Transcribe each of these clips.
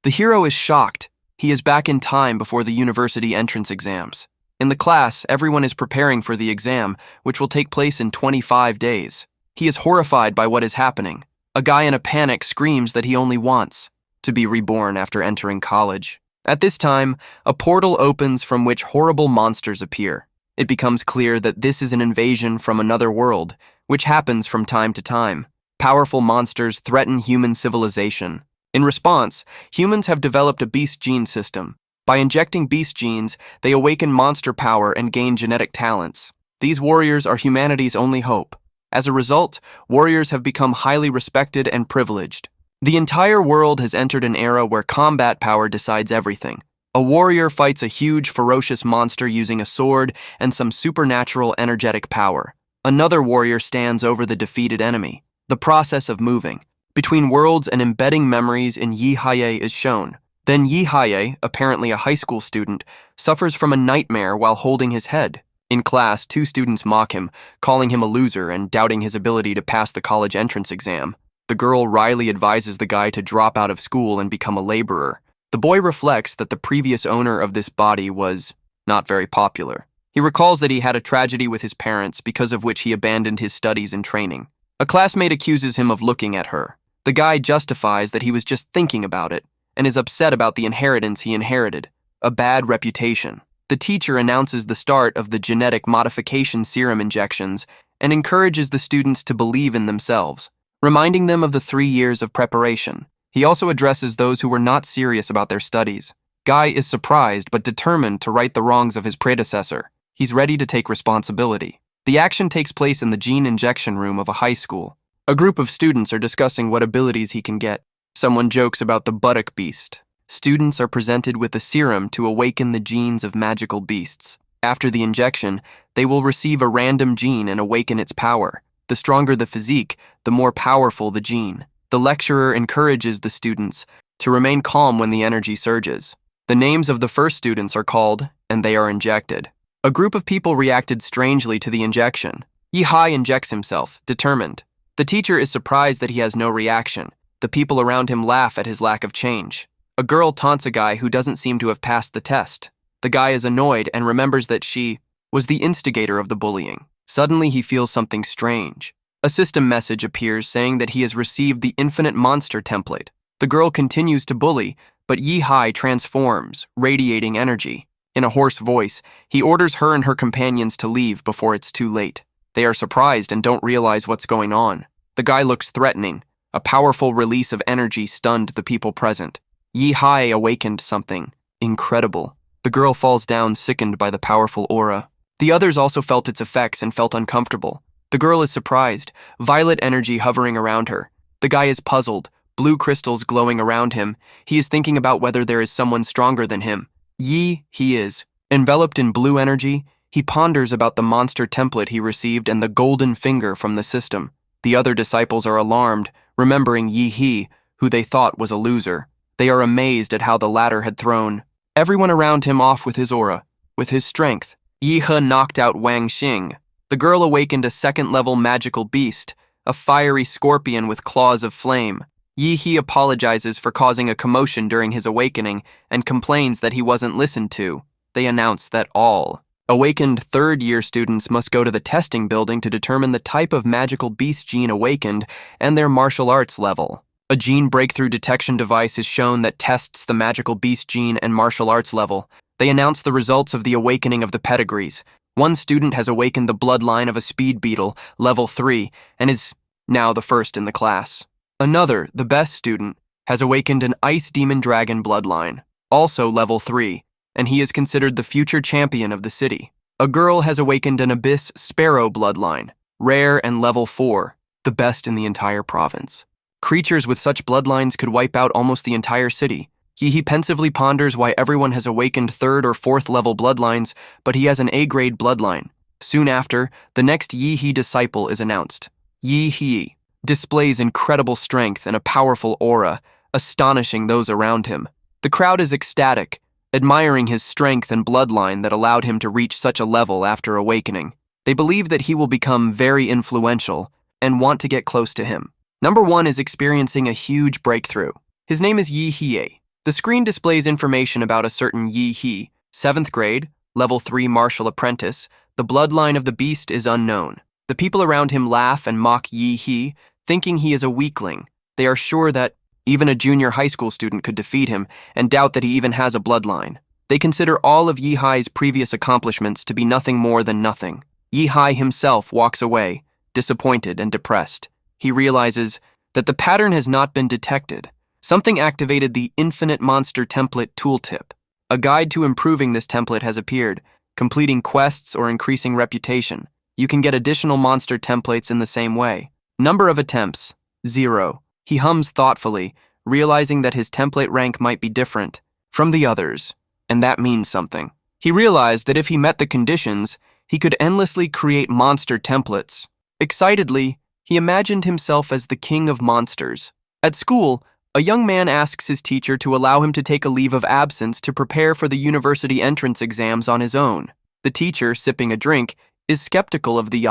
The hero is shocked. He is back in time before the university entrance exams. In the class, everyone is preparing for the exam, which will take place in 25 days. He is horrified by what is happening. A guy in a panic screams that he only wants to be reborn after entering college. At this time, a portal opens from which horrible monsters appear. It becomes clear that this is an invasion from another world, which happens from time to time. Powerful monsters threaten human civilization. In response, humans have developed a beast gene system. By injecting beast genes, they awaken monster power and gain genetic talents. These warriors are humanity's only hope. As a result, warriors have become highly respected and privileged. The entire world has entered an era where combat power decides everything. A warrior fights a huge, ferocious monster using a sword and some supernatural energetic power. Another warrior stands over the defeated enemy. The process of moving between worlds and embedding memories in Yi Haye is shown. Then Yi Haye, apparently a high school student, suffers from a nightmare while holding his head. In class, 2 students mock him, calling him a loser and doubting his ability to pass the college entrance exam. The girl wryly advises the guy to drop out of school and become a laborer. The boy reflects that the previous owner of this body was not very popular. He recalls that he had a tragedy with his parents, because of which he abandoned his studies and training. A classmate accuses him of looking at her. The guy justifies that he was just thinking about it, and is upset about the inheritance he inherited, a bad reputation. The teacher announces the start of the genetic modification serum injections and encourages the students to believe in themselves, reminding them of the 3 years of preparation. He also addresses those who were not serious about their studies. Guy is surprised but determined to right the wrongs of his predecessor. He's ready to take responsibility. The action takes place in the gene injection room of a high school. A group of students are discussing what abilities he can get. Someone jokes about the buttock beast. Students are presented with a serum to awaken the genes of magical beasts. After the injection, they will receive a random gene and awaken its power. The stronger the physique, the more powerful the gene. The lecturer encourages the students to remain calm when the energy surges. The names of the first students are called, and they are injected. A group of people reacted strangely to the injection. Yi Hai injects himself, determined. The teacher is surprised that he has no reaction. The people around him laugh at his lack of change. A girl taunts a guy who doesn't seem to have passed the test. The guy is annoyed and remembers that she was the instigator of the bullying. Suddenly he feels something strange. A system message appears saying that he has received the infinite monster template. The girl continues to bully, but Yi Hai transforms, radiating energy. In a hoarse voice, he orders her and her companions to leave before it's too late. They are surprised and don't realize what's going on. The guy looks threatening. A powerful release of energy stunned the people present. Yi Hai awakened something incredible. The girl falls down, sickened by the powerful aura. The others also felt its effects and felt uncomfortable. The girl is surprised, violet energy hovering around her. The guy is puzzled, blue crystals glowing around him. He is thinking about whether there is someone stronger than him. He is. Enveloped in blue energy, he ponders about the monster template he received and the golden finger from the system. The other disciples are alarmed, remembering He, who they thought was a loser. They are amazed at how the latter had thrown everyone around him off with his aura, with his strength. He knocked out Wang Xing. The girl awakened a 2nd-level magical beast, a fiery scorpion with claws of flame. He apologizes for causing a commotion during his awakening and complains that he wasn't listened to. They announce that all awakened 3rd-year students must go to the testing building to determine the type of magical beast gene awakened and their martial arts level. A gene breakthrough detection device is shown that tests the magical beast gene and martial arts level. They announce the results of the awakening of the pedigrees. One student has awakened the bloodline of a speed beetle, level 3, and is now the first in the class. Another, the best student, has awakened an ice demon dragon bloodline, also level 3, and he is considered the future champion of the city. A girl has awakened an abyss sparrow bloodline, rare and level 4, the best in the entire province. Creatures with such bloodlines could wipe out almost the entire city. He pensively ponders why everyone has awakened 3rd or 4th level bloodlines, but he has an A-grade bloodline. Soon after, the next Yi disciple is announced. Yi displays incredible strength and a powerful aura, astonishing those around him. The crowd is ecstatic, admiring his strength and bloodline that allowed him to reach such a level after awakening. They believe that he will become very influential and want to get close to him. Number 1 is experiencing a huge breakthrough. His name is Yi Hie. The screen displays information about a certain Yi He, 7th grade, level 3 martial apprentice. The bloodline of the beast is unknown. The people around him laugh and mock Yi He, thinking he is a weakling. They are sure that even a junior high school student could defeat him and doubt that he even has a bloodline. They consider all of Yi Hai's previous accomplishments to be nothing more than nothing. Yi Hai himself walks away, disappointed and depressed. He realizes that the pattern has not been detected. Something activated the Infinite Monster Template tooltip. A guide to improving this template has appeared, completing quests or increasing reputation. You can get additional monster templates in the same way. Number of attempts, 0. He hums thoughtfully, realizing that his template rank might be different from the others, and that means something. He realized that if he met the conditions, he could endlessly create monster templates. Excitedly, he imagined himself as the king of monsters. At school, a young man asks his teacher to allow him to take a leave of absence to prepare for the university entrance exams on his own. The teacher, sipping a drink, is skeptical of the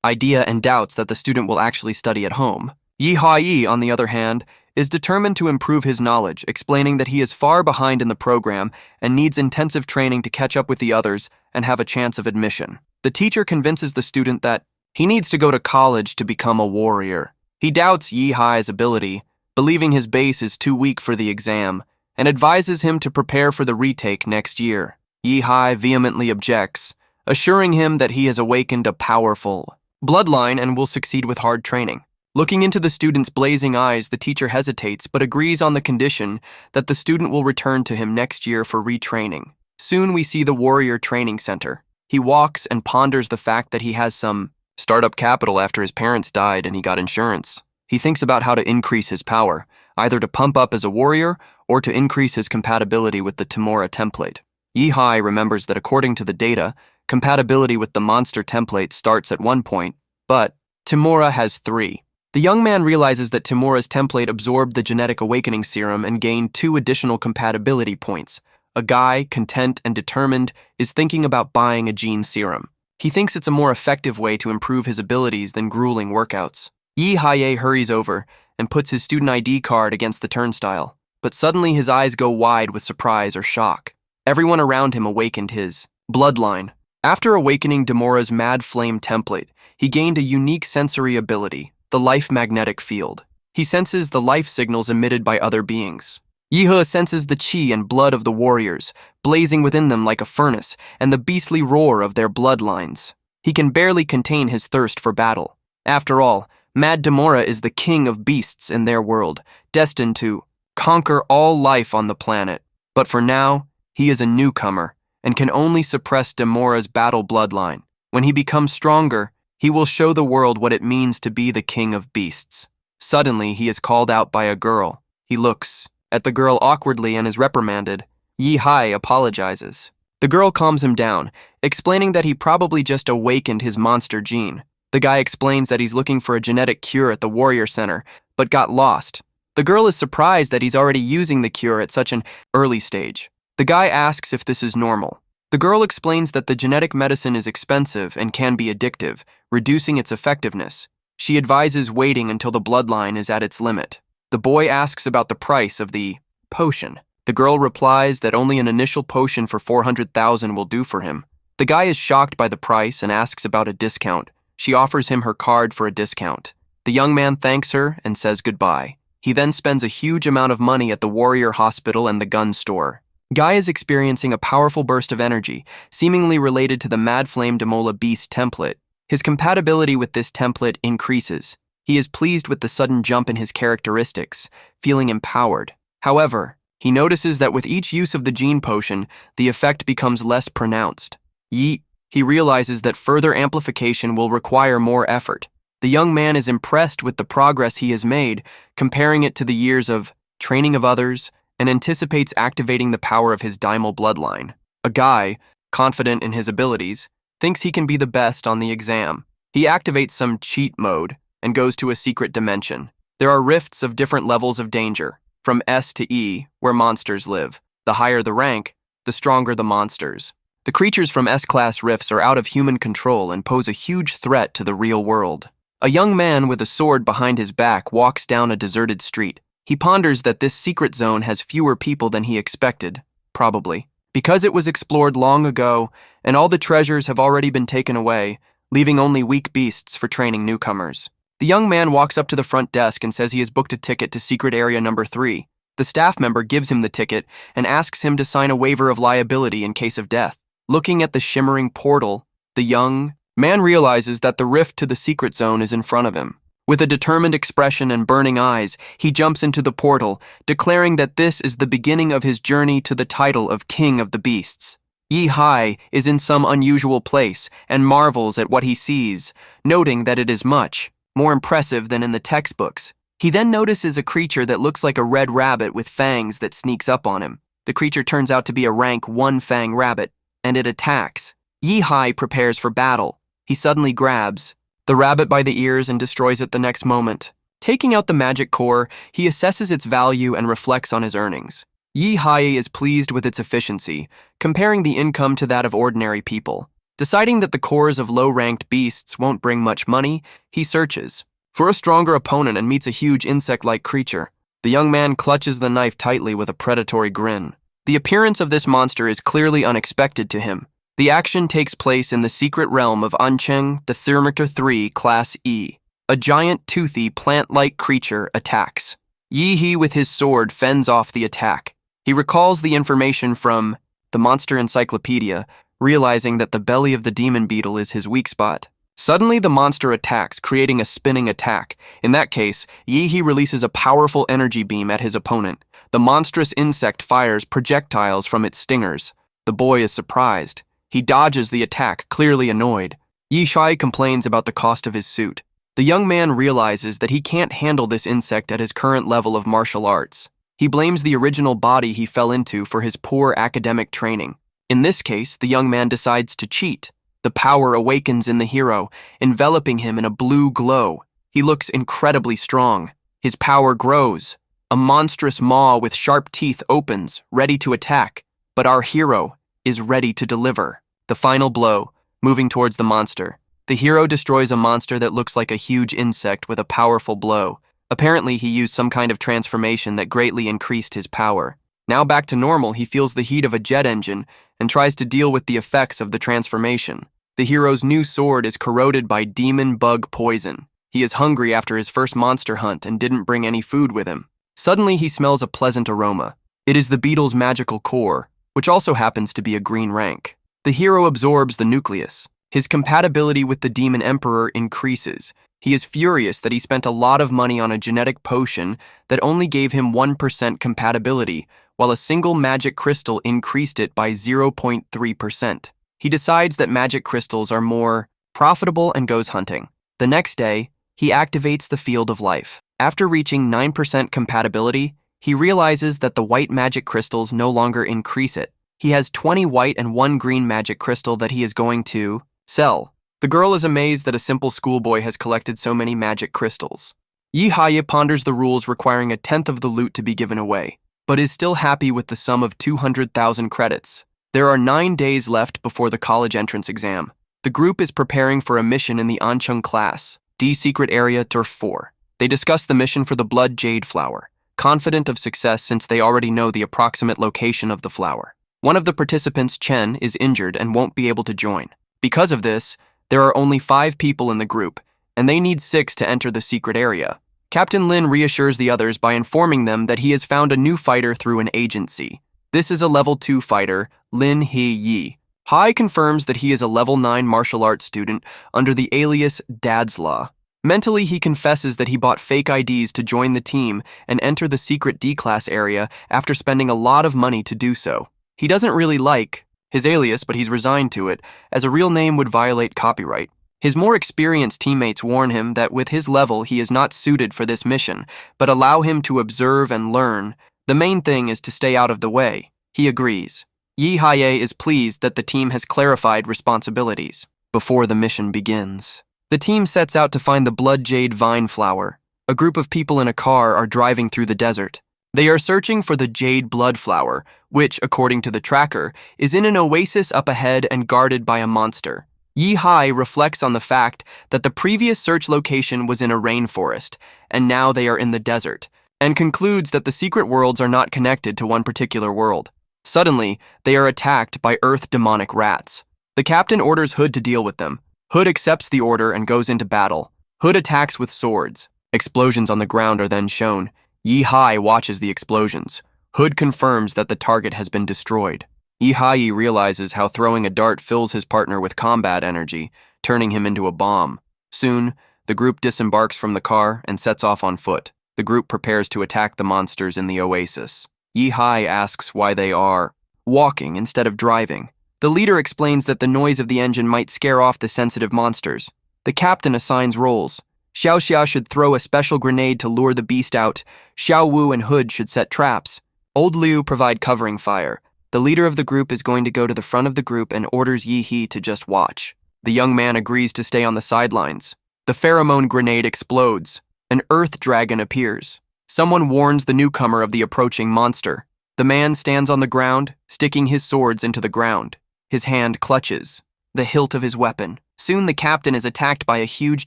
idea and doubts that the student will actually study at home. Yi Hai, on the other hand, is determined to improve his knowledge, explaining that he is far behind in the program and needs intensive training to catch up with the others and have a chance of admission. The teacher convinces the student that he needs to go to college to become a warrior. He doubts Yi Hai's ability, believing his base is too weak for the exam, and advises him to prepare for the retake next year. Yi Hai vehemently objects, assuring him that he has awakened a powerful bloodline and will succeed with hard training. Looking into the student's blazing eyes, the teacher hesitates but agrees on the condition that the student will return to him next year for retraining. Soon we see the warrior training center. He walks and ponders the fact that he has some startup capital after his parents died and he got insurance. He thinks about how to increase his power, either to pump up as a warrior or to increase his compatibility with the Temora template. Yi Hai remembers that according to the data, compatibility with the monster template starts at 1 point, but Temora has 3. The young man realizes that Temora's template absorbed the genetic awakening serum and gained 2 additional compatibility points. A guy, content and determined, is thinking about buying a gene serum. He thinks it's a more effective way to improve his abilities than grueling workouts. Yi Hai hurries over and puts his student ID card against the turnstile, but suddenly his eyes go wide with surprise or shock. Everyone around him awakened his bloodline. After awakening Demora's Mad Flame template, he gained a unique sensory ability, the life magnetic field. He senses the life signals emitted by other beings. Yi senses the chi and blood of the warriors, blazing within them like a furnace, and the beastly roar of their bloodlines. He can barely contain his thirst for battle. After all, Mad Demora is the king of beasts in their world, destined to conquer all life on the planet. But for now, he is a newcomer and can only suppress Demora's battle bloodline. When he becomes stronger, he will show the world what it means to be the king of beasts. Suddenly, he is called out by a girl. He looks at the girl awkwardly and is reprimanded. Yi Hai apologizes. The girl calms him down, explaining that he probably just awakened his monster gene. The guy explains that he's looking for a genetic cure at the Warrior Center, but got lost. The girl is surprised that he's already using the cure at such an early stage. The guy asks if this is normal. The girl explains that the genetic medicine is expensive and can be addictive, reducing its effectiveness. She advises waiting until the bloodline is at its limit. The boy asks about the price of the potion. The girl replies that only an initial potion for 400,000 will do for him. The guy is shocked by the price and asks about a discount. She offers him her card for a discount. The young man thanks her and says goodbye. He then spends a huge amount of money at the Warrior Hospital and the gun store. Guy is experiencing a powerful burst of energy, seemingly related to the Mad Flame Demola Beast template. His compatibility with this template increases. He is pleased with the sudden jump in his characteristics, feeling empowered. However, he notices that with each use of the gene potion, the effect becomes less pronounced. He realizes that further amplification will require more effort. The young man is impressed with the progress he has made, comparing it to the years of training of others, and anticipates activating the power of his Daimel bloodline. A guy, confident in his abilities, thinks he can be the best on the exam. He activates some cheat mode and goes to a secret dimension. There are rifts of different levels of danger, from S to E, where monsters live. The higher the rank, the stronger the monsters. The creatures from S-class rifts are out of human control and pose a huge threat to the real world. A young man with a sword behind his back walks down a deserted street. He ponders that this secret zone has fewer people than he expected, probably, because it was explored long ago and all the treasures have already been taken away, leaving only weak beasts for training newcomers. The young man walks up to the front desk and says he has booked a ticket to secret area number 3. The staff member gives him the ticket and asks him to sign a waiver of liability in case of death. Looking at the shimmering portal, the young man realizes that the rift to the secret zone is in front of him. With a determined expression and burning eyes, he jumps into the portal, declaring that this is the beginning of his journey to the title of King of the Beasts. Yi Hai is in some unusual place and marvels at what he sees, noting that it is much more impressive than in the textbooks. He then notices a creature that looks like a red rabbit with fangs that sneaks up on him. The creature turns out to be a rank 1-fang rabbit, and it attacks. Yi Hai prepares for battle. He suddenly grabs the rabbit by the ears and destroys it the next moment. Taking out the magic core, he assesses its value and reflects on his earnings. Yi Hai is pleased with its efficiency, comparing the income to that of ordinary people. Deciding that the cores of low-ranked beasts won't bring much money, he searches for a stronger opponent and meets a huge insect-like creature. The young man clutches the knife tightly with a predatory grin. The appearance of this monster is clearly unexpected to him. The action takes place in the secret realm of Ancheng, the Thermometer 3, Class E. A giant, toothy, plant-like creature attacks. Yi He with his sword fends off the attack. He recalls the information from the Monster Encyclopedia, realizing that the belly of the demon beetle is his weak spot. Suddenly, the monster attacks, creating a spinning attack. In that case, Yi He releases a powerful energy beam at his opponent. The monstrous insect fires projectiles from its stingers. The boy is surprised. He dodges the attack, clearly annoyed. Yi Hai complains about the cost of his suit. The young man realizes that he can't handle this insect at his current level of martial arts. He blames the original body he fell into for his poor academic training. In this case, the young man decides to cheat. The power awakens in the hero, enveloping him in a blue glow. He looks incredibly strong. His power grows. A monstrous maw with sharp teeth opens, ready to attack. But our hero is ready to deliver. The final blow, moving towards the monster. The hero destroys a monster that looks like a huge insect with a powerful blow. Apparently, he used some kind of transformation that greatly increased his power. Now back to normal, he feels the heat of a jet engine and tries to deal with the effects of the transformation. The hero's new sword is corroded by demon bug poison. He is hungry after his first monster hunt and didn't bring any food with him. Suddenly, he smells a pleasant aroma. It is the beetle's magical core, which also happens to be a green rank. The hero absorbs the nucleus. His compatibility with the demon emperor increases. He is furious that he spent a lot of money on a genetic potion that only gave him 1% compatibility, while a single magic crystal increased it by 0.3%. He decides that magic crystals are more profitable and goes hunting. The next day, he activates the field of life. After reaching 9% compatibility, he realizes that the white magic crystals no longer increase it. He has 20 white and 1 green magic crystal that he is going to sell. The girl is amazed that a simple schoolboy has collected so many magic crystals. Yi Hai ponders the rules requiring 1/10 of the loot to be given away, but is still happy with the sum of 200,000 credits. There are 9 days left before the college entrance exam. The group is preparing for a mission in the Ancheng class, D Secret Area Turf 4. They discuss the mission for the blood jade flower, confident of success since they already know the approximate location of the flower. One of the participants, Chen, is injured and won't be able to join. Because of this, there are only 5 people in the group, and they need 6 to enter the secret area. Captain Lin reassures the others by informing them that he has found a new fighter through an agency. This is a level 2 fighter, Lin He Yi. Hai confirms that he is a level 9 martial arts student under the alias Dad's Law. Mentally, he confesses that he bought fake IDs to join the team and enter the secret D-class area after spending a lot of money to do so. He doesn't really like his alias, but he's resigned to it, as a real name would violate copyright. His more experienced teammates warn him that with his level, he is not suited for this mission, but allow him to observe and learn. The main thing is to stay out of the way. He agrees. Yi Hai is pleased that the team has clarified responsibilities. Before the mission begins, the team sets out to find the blood jade vine flower. A group of people in a car are driving through the desert. They are searching for the jade blood flower, which, according to the tracker, is in an oasis up ahead and guarded by a monster. Yi Hai reflects on the fact that the previous search location was in a rainforest, and now they are in the desert. and concludes that the secret worlds are not connected to one particular world. Suddenly, they are attacked by Earth demonic rats. The captain orders Hood to deal with them. Hood accepts the order and goes into battle. Hood attacks with swords. Explosions on the ground are then shown. Yi-Hai watches the explosions. Hood confirms that the target has been destroyed. Yi-Hai realizes how throwing a dart fills his partner with combat energy, turning him into a bomb. Soon, the group disembarks from the car and sets off on foot. The group prepares to attack the monsters in the oasis. Yi-Hai asks why they are walking instead of driving. The leader explains that the noise of the engine might scare off the sensitive monsters. The captain assigns roles. Xiao Xia should throw a special grenade to lure the beast out. Xiao Wu and Hood should set traps. Old Liu provide covering fire. The leader of the group is going to go to the front of the group and orders Yi-He to just watch. The young man agrees to stay on the sidelines. The pheromone grenade explodes. An earth dragon appears. Someone warns the newcomer of the approaching monster. The man stands on the ground, sticking his swords into the ground. His hand clutches the hilt of his weapon. Soon the captain is attacked by a huge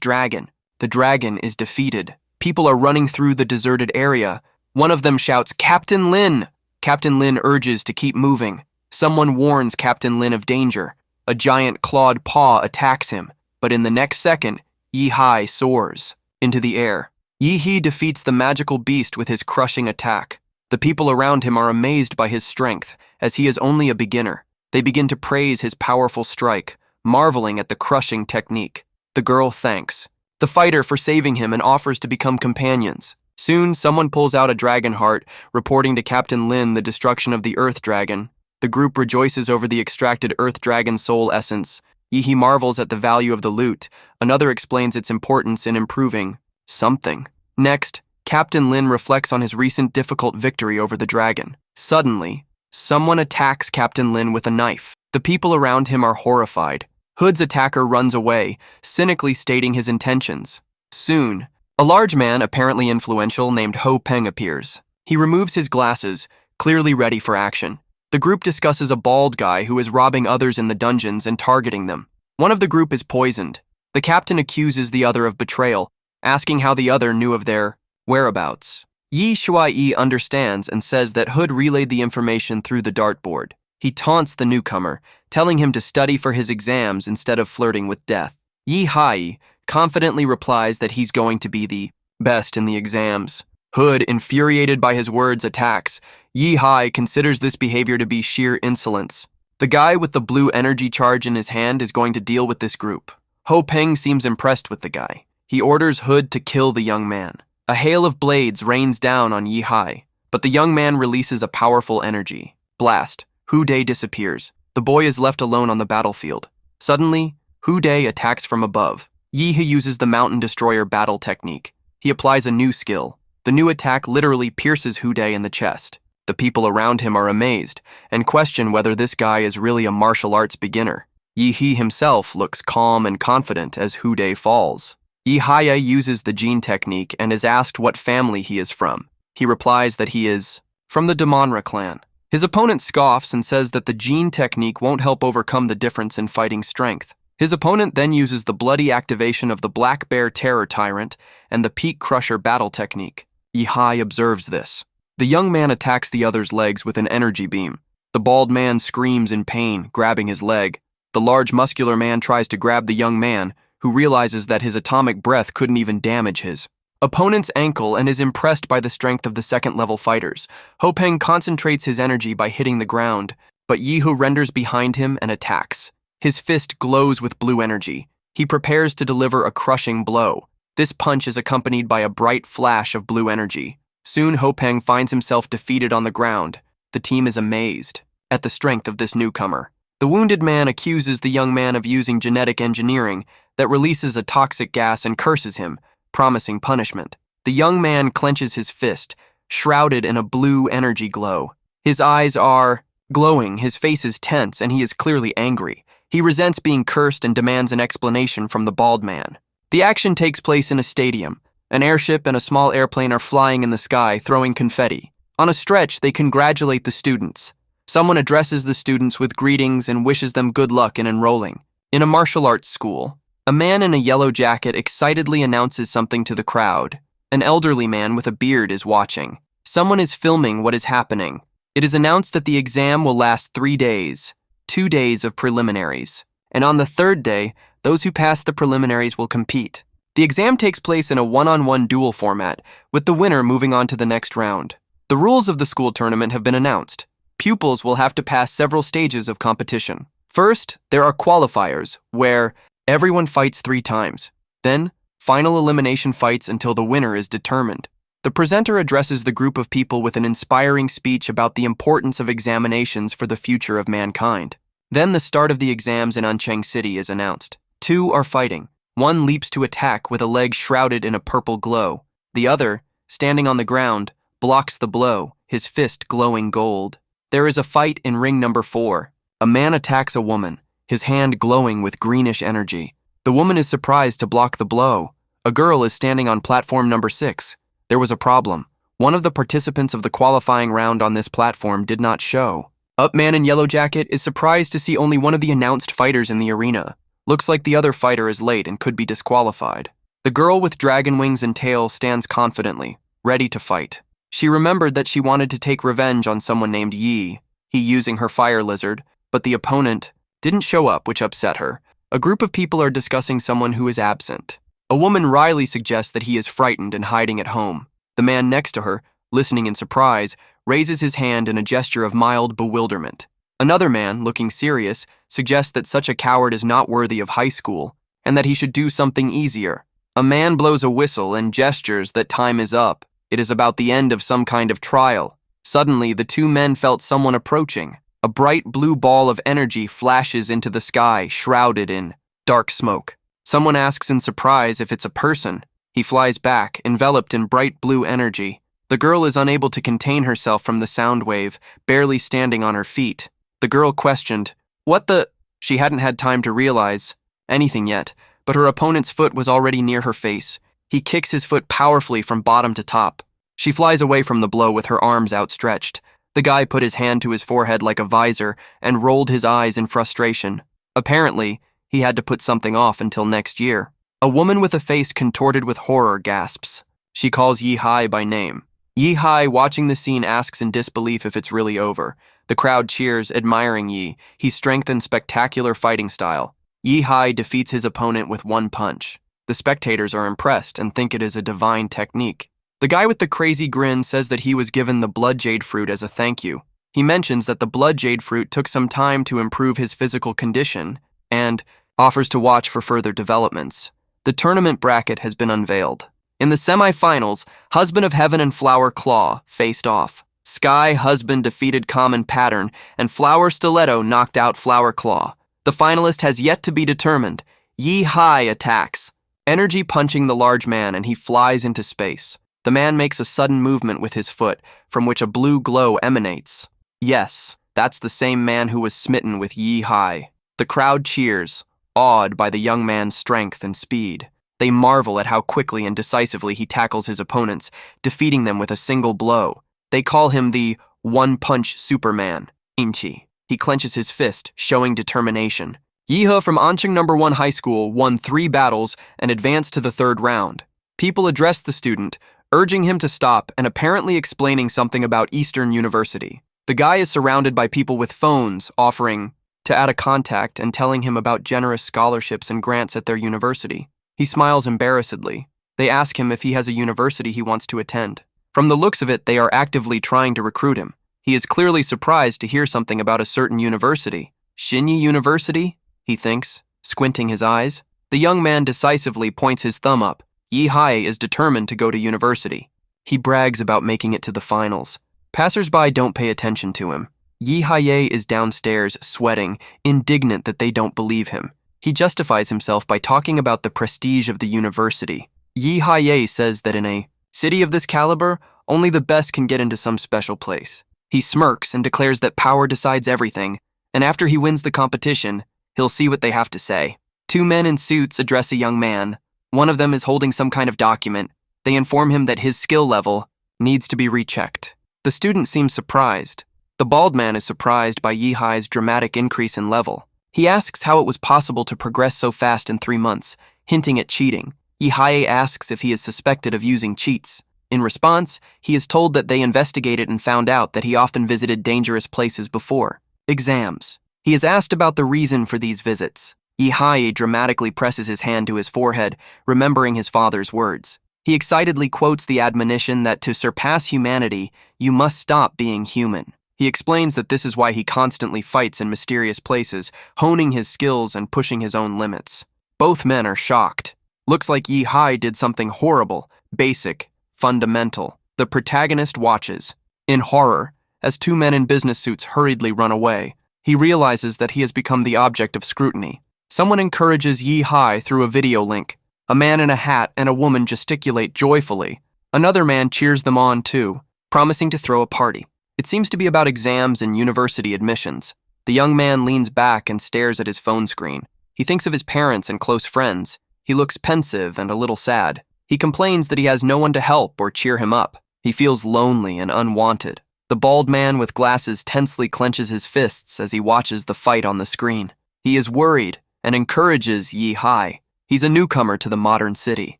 dragon. The dragon is defeated. People are running through the deserted area. One of them shouts, "Captain Lin!" Captain Lin urges to keep moving. Someone warns Captain Lin of danger. A giant clawed paw attacks him, but in the next second, Yi-Hai soars into the air. Yi-He defeats the magical beast with his crushing attack. The people around him are amazed by his strength, as he is only a beginner. They begin to praise his powerful strike, marveling at the crushing technique. The girl thanks the fighter for saving him and offers to become companions. Soon, someone pulls out a dragon heart, reporting to Captain Lin the destruction of the Earth Dragon. The group rejoices over the extracted Earth Dragon soul essence. Yi-He marvels at the value of the loot. Another explains its importance in improving something. Next, Captain Lin reflects on his recent difficult victory over the dragon. Suddenly, someone attacks Captain Lin with a knife. The people around him are horrified. Hood's attacker runs away, cynically stating his intentions. Soon, a large man, apparently influential, named Ho Peng appears. He removes his glasses, clearly ready for action. The group discusses a bald guy who is robbing others in the dungeons and targeting them. One of the group is poisoned. The captain accuses the other of betrayal, asking how the other knew of their whereabouts. Yi Shuai understands and says that Hood relayed the information through the dartboard. He taunts the newcomer, telling him to study for his exams instead of flirting with death. Yi-Hai confidently replies that he's going to be the best in the exams. Hood, infuriated by his words, attacks. Yi-Hai considers this behavior to be sheer insolence. The guy with the blue energy charge in his hand is going to deal with this group. Ho Peng seems impressed with the guy. He orders Hood to kill the young man. A hail of blades rains down on Yi-Hai, but the young man releases a powerful energy. Blast. Hu-Day disappears. The boy is left alone on the battlefield. Suddenly, Hu-Day attacks from above. Yi-He uses the Mountain Destroyer battle technique. He applies a new skill. The new attack literally pierces Hu-Day in the chest. The people around him are amazed and question whether this guy is really a martial arts beginner. Yi-He himself looks calm and confident as Hu-Day falls. Yi-Hai uses the gene technique and is asked what family he is from. He replies that he is from the Damonra clan. His opponent scoffs and says that the gene technique won't help overcome the difference in fighting strength. His opponent then uses the bloody activation of the Black Bear Terror Tyrant and the Peak Crusher battle technique. Yi-Hai observes this. The young man attacks the other's legs with an energy beam. The bald man screams in pain, grabbing his leg. The large muscular man tries to grab the young man, who realizes that his atomic breath couldn't even damage his opponent's ankle and is impressed by the strength of the second-level fighters. Ho Peng concentrates his energy by hitting the ground, but Yi-Hu renders behind him and attacks. His fist glows with blue energy. He prepares to deliver a crushing blow. This punch is accompanied by a bright flash of blue energy. Soon Ho Peng finds himself defeated on the ground. The team is amazed at the strength of this newcomer. The wounded man accuses the young man of using genetic engineering that releases a toxic gas and curses him, promising punishment. The young man clenches his fist, shrouded in a blue energy glow. His eyes are glowing, his face is tense, and he is clearly angry. He resents being cursed and demands an explanation from the bald man. The action takes place in a stadium. An airship and a small airplane are flying in the sky, throwing confetti. On a stretch, they congratulate the students. Someone addresses the students with greetings and wishes them good luck in enrolling. In a martial arts school, a man in a yellow jacket excitedly announces something to the crowd. An elderly man with a beard is watching. Someone is filming what is happening. It is announced that the exam will last 3 days, 2 days of preliminaries. And on the third day, those who pass the preliminaries will compete. The exam takes place in a one-on-one duel format, with the winner moving on to the next round. The rules of the school tournament have been announced. Pupils will have to pass several stages of competition. First, there are qualifiers, where everyone fights 3 times. Then, final elimination fights until the winner is determined. The presenter addresses the group of people with an inspiring speech about the importance of examinations for the future of mankind. Then the start of the exams in Ancheng City is announced. 2 are fighting. One leaps to attack with a leg shrouded in a purple glow. The other, standing on the ground, blocks the blow, his fist glowing gold. There is a fight in ring number 4. A man attacks a woman, his hand glowing with greenish energy. The woman is surprised to block the blow. A girl is standing on platform number 6. There was a problem. One of the participants of the qualifying round on this platform did not show. Up man in yellow jacket is surprised to see only one of the announced fighters in the arena. Looks like the other fighter is late and could be disqualified. The girl with dragon wings and tail stands confidently, ready to fight. She remembered that she wanted to take revenge on someone named Yi, he using her fire lizard, but the opponent didn't show up, which upset her. A group of people are discussing someone who is absent. A woman wryly suggests that he is frightened and hiding at home. The man next to her, listening in surprise, raises his hand in a gesture of mild bewilderment. Another man, looking serious, suggests that such a coward is not worthy of high school, and that he should do something easier. A man blows a whistle and gestures that time is up. It is about the end of some kind of trial. Suddenly, the 2 men felt someone approaching. A bright blue ball of energy flashes into the sky, shrouded in dark smoke. Someone asks in surprise if it's a person. He flies back, enveloped in bright blue energy. The girl is unable to contain herself from the sound wave, barely standing on her feet. The girl questioned, "What the?" She hadn't had time to realize anything yet, but her opponent's foot was already near her face. He kicks his foot powerfully from bottom to top. She flies away from the blow with her arms outstretched. The guy put his hand to his forehead like a visor and rolled his eyes in frustration. Apparently, he had to put something off until next year. A woman with a face contorted with horror gasps. She calls Yi Hai by name. Yi Hai, watching the scene, asks in disbelief if it's really over. The crowd cheers, admiring Yi. He strengthens spectacular fighting style. Yi Hai defeats his opponent with 1 punch. The spectators are impressed and think it is a divine technique. The guy with the crazy grin says that he was given the blood jade fruit as a thank you. He mentions that the blood jade fruit took some time to improve his physical condition and offers to watch for further developments. The tournament bracket has been unveiled. In the semifinals, Husband of Heaven and Flower Claw faced off. Sky Husband defeated Common Pattern, and Flower Stiletto knocked out Flower Claw. The finalist has yet to be determined. Yi Hai attacks, energy punching the large man, and he flies into space. The man makes a sudden movement with his foot, from which a blue glow emanates. Yes, that's the same man who was smitten with Yi Hai. The crowd cheers, awed by the young man's strength and speed. They marvel at how quickly and decisively he tackles his opponents, defeating them with a single blow. They call him the one-punch Superman, Inchi. He clenches his fist, showing determination. Yihe from Ancheng No. 1 High School won 3 battles and advanced to the 3rd round. People addressed the student, urging him to stop and apparently explaining something about Eastern University. The guy is surrounded by people with phones offering to add a contact and telling him about generous scholarships and grants at their university. He smiles embarrassedly. They ask him if he has a university he wants to attend. From the looks of it, they are actively trying to recruit him. He is clearly surprised to hear something about a certain university. Shinyi University? He thinks, squinting his eyes. The young man decisively points his thumb up. Yi Hai is determined to go to university. He brags about making it to the finals. Passers-by don't pay attention to him. Yi Hai is downstairs, sweating, indignant that they don't believe him. He justifies himself by talking about the prestige of the university. Yi Hai says that in a city of this caliber, only the best can get into some special place. He smirks and declares that power decides everything, and after he wins the competition, he'll see what they have to say. 2 men in suits address a young man. One of them is holding some kind of document. They inform him that his skill level needs to be rechecked. The student seems surprised. The bald man is surprised by Yi Hai's dramatic increase in level. He asks how it was possible to progress so fast in 3 months, hinting at cheating. Yihae asks if he is suspected of using cheats. In response, he is told that they investigated and found out that he often visited dangerous places before. Exams. He is asked about the reason for these visits. Yihae dramatically presses his hand to his forehead, remembering his father's words. He excitedly quotes the admonition that to surpass humanity, you must stop being human. He explains that this is why he constantly fights in mysterious places, honing his skills and pushing his own limits. Both men are shocked. Looks like Yihae did something horrible, basic, fundamental. The protagonist watches. In horror, as two men in business suits hurriedly run away, he realizes that he has become the object of scrutiny. Someone encourages Yihae through a video link. A man in a hat and a woman gesticulate joyfully. Another man cheers them on too, promising to throw a party. It seems to be about exams and university admissions. The young man leans back and stares at his phone screen. He thinks of his parents and close friends. He looks pensive and a little sad. He complains that he has no one to help or cheer him up. He feels lonely and unwanted. The bald man with glasses tensely clenches his fists as he watches the fight on the screen. He is worried and encourages Yihae. He's a newcomer to the modern city.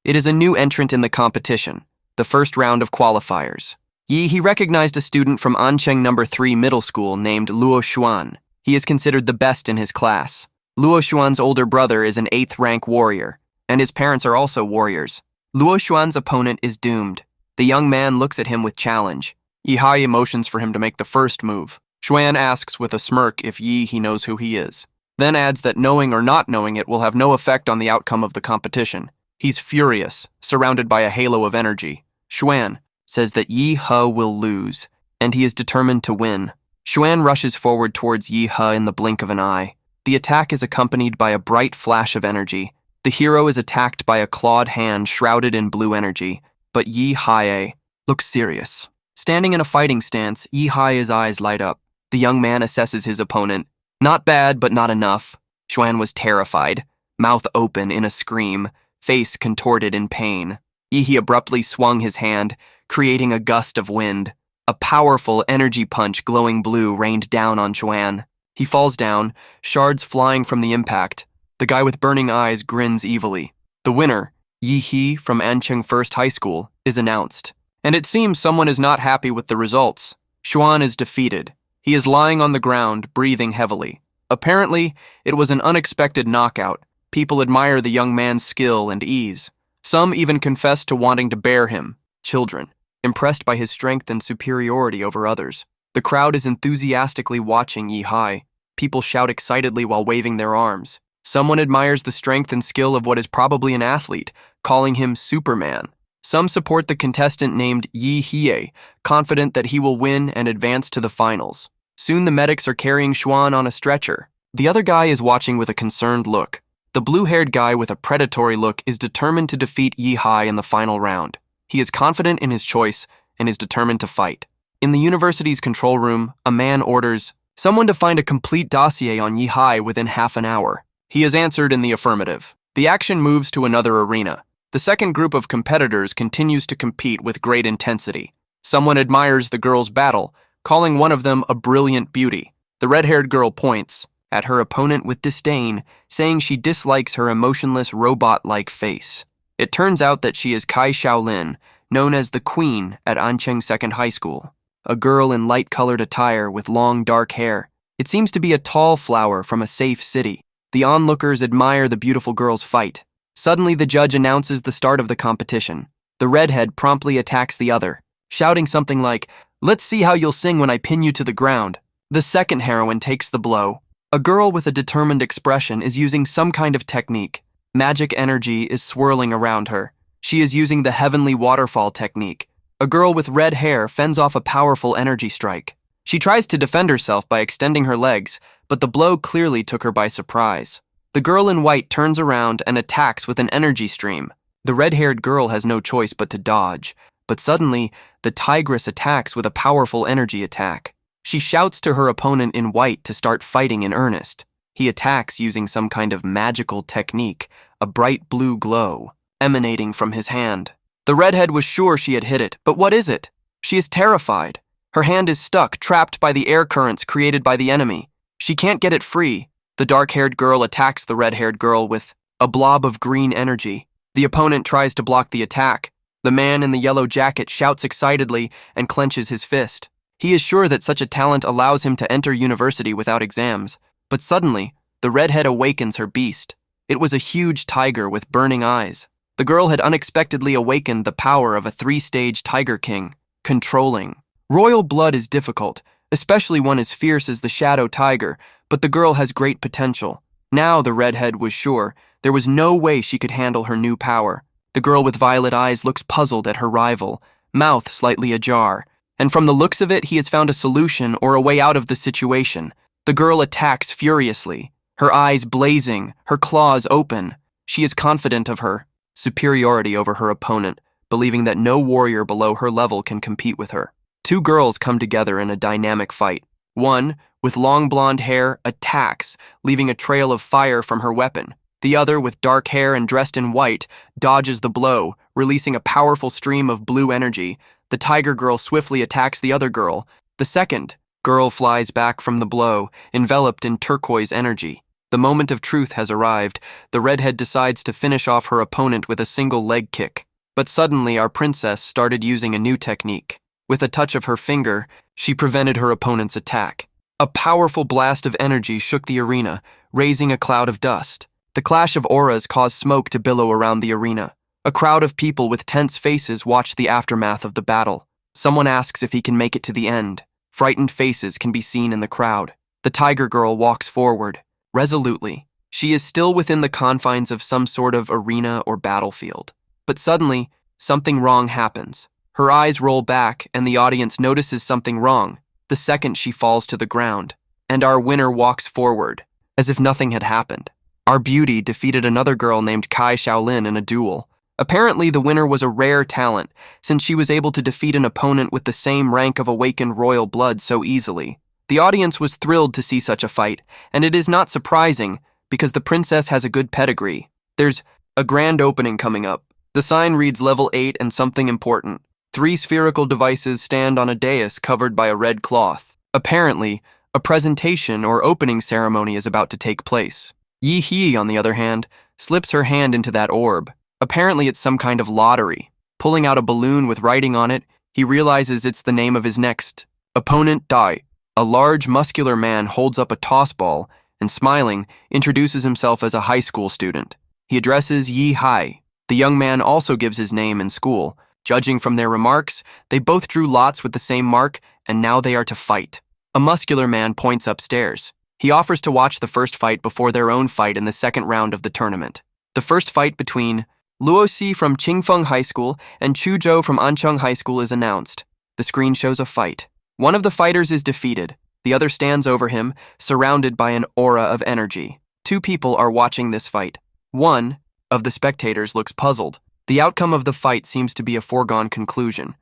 It is a new entrant in the competition, the first round of qualifiers. He recognized a student from Ancheng No. 3 Middle School named Luo Xuan. He is considered the best in his class. Luo Xuan's older brother is an 8th rank warrior, and his parents are also warriors. Luo Xuan's opponent is doomed. The young man looks at him with challenge. Yihae motions for him to make the first move. Xuan asks with a smirk if he knows who he is, then adds that knowing or not knowing it will have no effect on the outcome of the competition. He's furious, surrounded by a halo of energy. Xuan says that Yihae will lose, and he is determined to win. Xuan rushes forward towards Yihae in the blink of an eye. The attack is accompanied by a bright flash of energy. The hero is attacked by a clawed hand shrouded in blue energy, but Yihae looks serious. Standing in a fighting stance, Yihae's eyes light up. The young man assesses his opponent. Not bad, but not enough. Xuan was terrified, mouth open in a scream, face contorted in pain. Yihae abruptly swung his hand, creating a gust of wind. A powerful energy punch glowing blue rained down on Xuan. He falls down, shards flying from the impact. The guy with burning eyes grins evilly. The winner, Yihae from Ancheng First High School, is announced. And it seems someone is not happy with the results. Xuan is defeated. He is lying on the ground, breathing heavily. Apparently, it was an unexpected knockout. People admire the young man's skill and ease. Some even confess to wanting to bear him, children, impressed by his strength and superiority over others. The crowd is enthusiastically watching Yihae. People shout excitedly while waving their arms. Someone admires the strength and skill of what is probably an athlete, calling him Superman. Some support the contestant named Yihae, confident that he will win and advance to the finals. Soon the medics are carrying Xuan on a stretcher. The other guy is watching with a concerned look. The blue-haired guy with a predatory look is determined to defeat Yihae in the final round. He is confident in his choice and is determined to fight. In the university's control room, a man orders someone to find a complete dossier on Yihae within half an hour. He is answered in the affirmative. The action moves to another arena. The second group of competitors continues to compete with great intensity. Someone admires the girl's battle, calling one of them a brilliant beauty. The red-haired girl points at her opponent with disdain, saying she dislikes her emotionless, robot-like face. It turns out that she is Kai Shaolin, known as the Queen at Ancheng Second High School, a girl in light-colored attire with long, dark hair. It seems to be a tall flower from a safe city. The onlookers admire the beautiful girl's fight. Suddenly, the judge announces the start of the competition. The redhead promptly attacks the other, shouting something like, "Let's see how you'll sing when I pin you to the ground." The second heroine takes the blow. A girl with a determined expression is using some kind of technique. Magic energy is swirling around her. She is using the heavenly waterfall technique. A girl with red hair fends off a powerful energy strike. She tries to defend herself by extending her legs, but the blow clearly took her by surprise. The girl in white turns around and attacks with an energy stream. The red-haired girl has no choice but to dodge, but suddenly, the tigress attacks with a powerful energy attack. She shouts to her opponent in white to start fighting in earnest. He attacks using some kind of magical technique, a bright blue glow emanating from his hand. The redhead was sure she had hit it, but what is it? She is terrified. Her hand is stuck, trapped by the air currents created by the enemy. She can't get it free. The dark-haired girl attacks the red-haired girl with a blob of green energy. The opponent tries to block the attack. The man in the yellow jacket shouts excitedly and clenches his fist. He is sure that such a talent allows him to enter university without exams. But suddenly, the redhead awakens her beast. It was a huge tiger with burning eyes. The girl had unexpectedly awakened the power of a 3-stage tiger king. Controlling. Royal blood is difficult, especially one as fierce as the shadow tiger, but the girl has great potential. Now the redhead was sure there was no way she could handle her new power. The girl with violet eyes looks puzzled at her rival, mouth slightly ajar, and from the looks of it he has found a solution or a way out of the situation. The girl attacks furiously, her eyes blazing, her claws open. She is confident of her superiority over her opponent, believing that no warrior below her level can compete with her. Two girls come together in a dynamic fight. One, with long blonde hair, attacks, leaving a trail of fire from her weapon. The other, with dark hair and dressed in white, dodges the blow, releasing a powerful stream of blue energy. The tiger girl swiftly attacks the other girl. The second girl flies back from the blow, enveloped in turquoise energy. The moment of truth has arrived. The redhead decides to finish off her opponent with a single leg kick. But suddenly our princess started using a new technique. With a touch of her finger, she prevented her opponent's attack. A powerful blast of energy shook the arena, raising a cloud of dust. The clash of auras caused smoke to billow around the arena. A crowd of people with tense faces watched the aftermath of the battle. Someone asks if he can make it to the end. Frightened faces can be seen in the crowd. The tiger girl walks forward, resolutely. She is still within the confines of some sort of arena or battlefield. But suddenly, something wrong happens. Her eyes roll back, and the audience notices something wrong. The second she falls to the ground, and our winner walks forward, as if nothing had happened. Our beauty defeated another girl named Kai Shaolin in a duel. Apparently, the winner was a rare talent, since she was able to defeat an opponent with the same rank of awakened royal blood so easily. The audience was thrilled to see such a fight, and it is not surprising, because the princess has a good pedigree. There's a grand opening coming up. The sign reads level 8 and something important. 3 spherical devices stand on a dais covered by a red cloth. Apparently, a presentation or opening ceremony is about to take place. Yi He, on the other hand, slips her hand into that orb. Apparently it's some kind of lottery. Pulling out a balloon with writing on it, he realizes it's the name of his next opponent, Dai. A large, muscular man holds up a toss ball and, smiling, introduces himself as a high school student. He addresses Yi Hai. The young man also gives his name and school. Judging from their remarks, they both drew lots with the same mark, and now they are to fight. A muscular man points upstairs. He offers to watch the first fight before their own fight in the second round of the tournament. The first fight between Luo Si from Qingfeng High School and Chu Zhou from Ancheng High School is announced. The screen shows a fight. One of the fighters is defeated. The other stands over him, surrounded by an aura of energy. 2 people are watching this fight. One of the spectators looks puzzled. The outcome of the fight seems to be a foregone conclusion.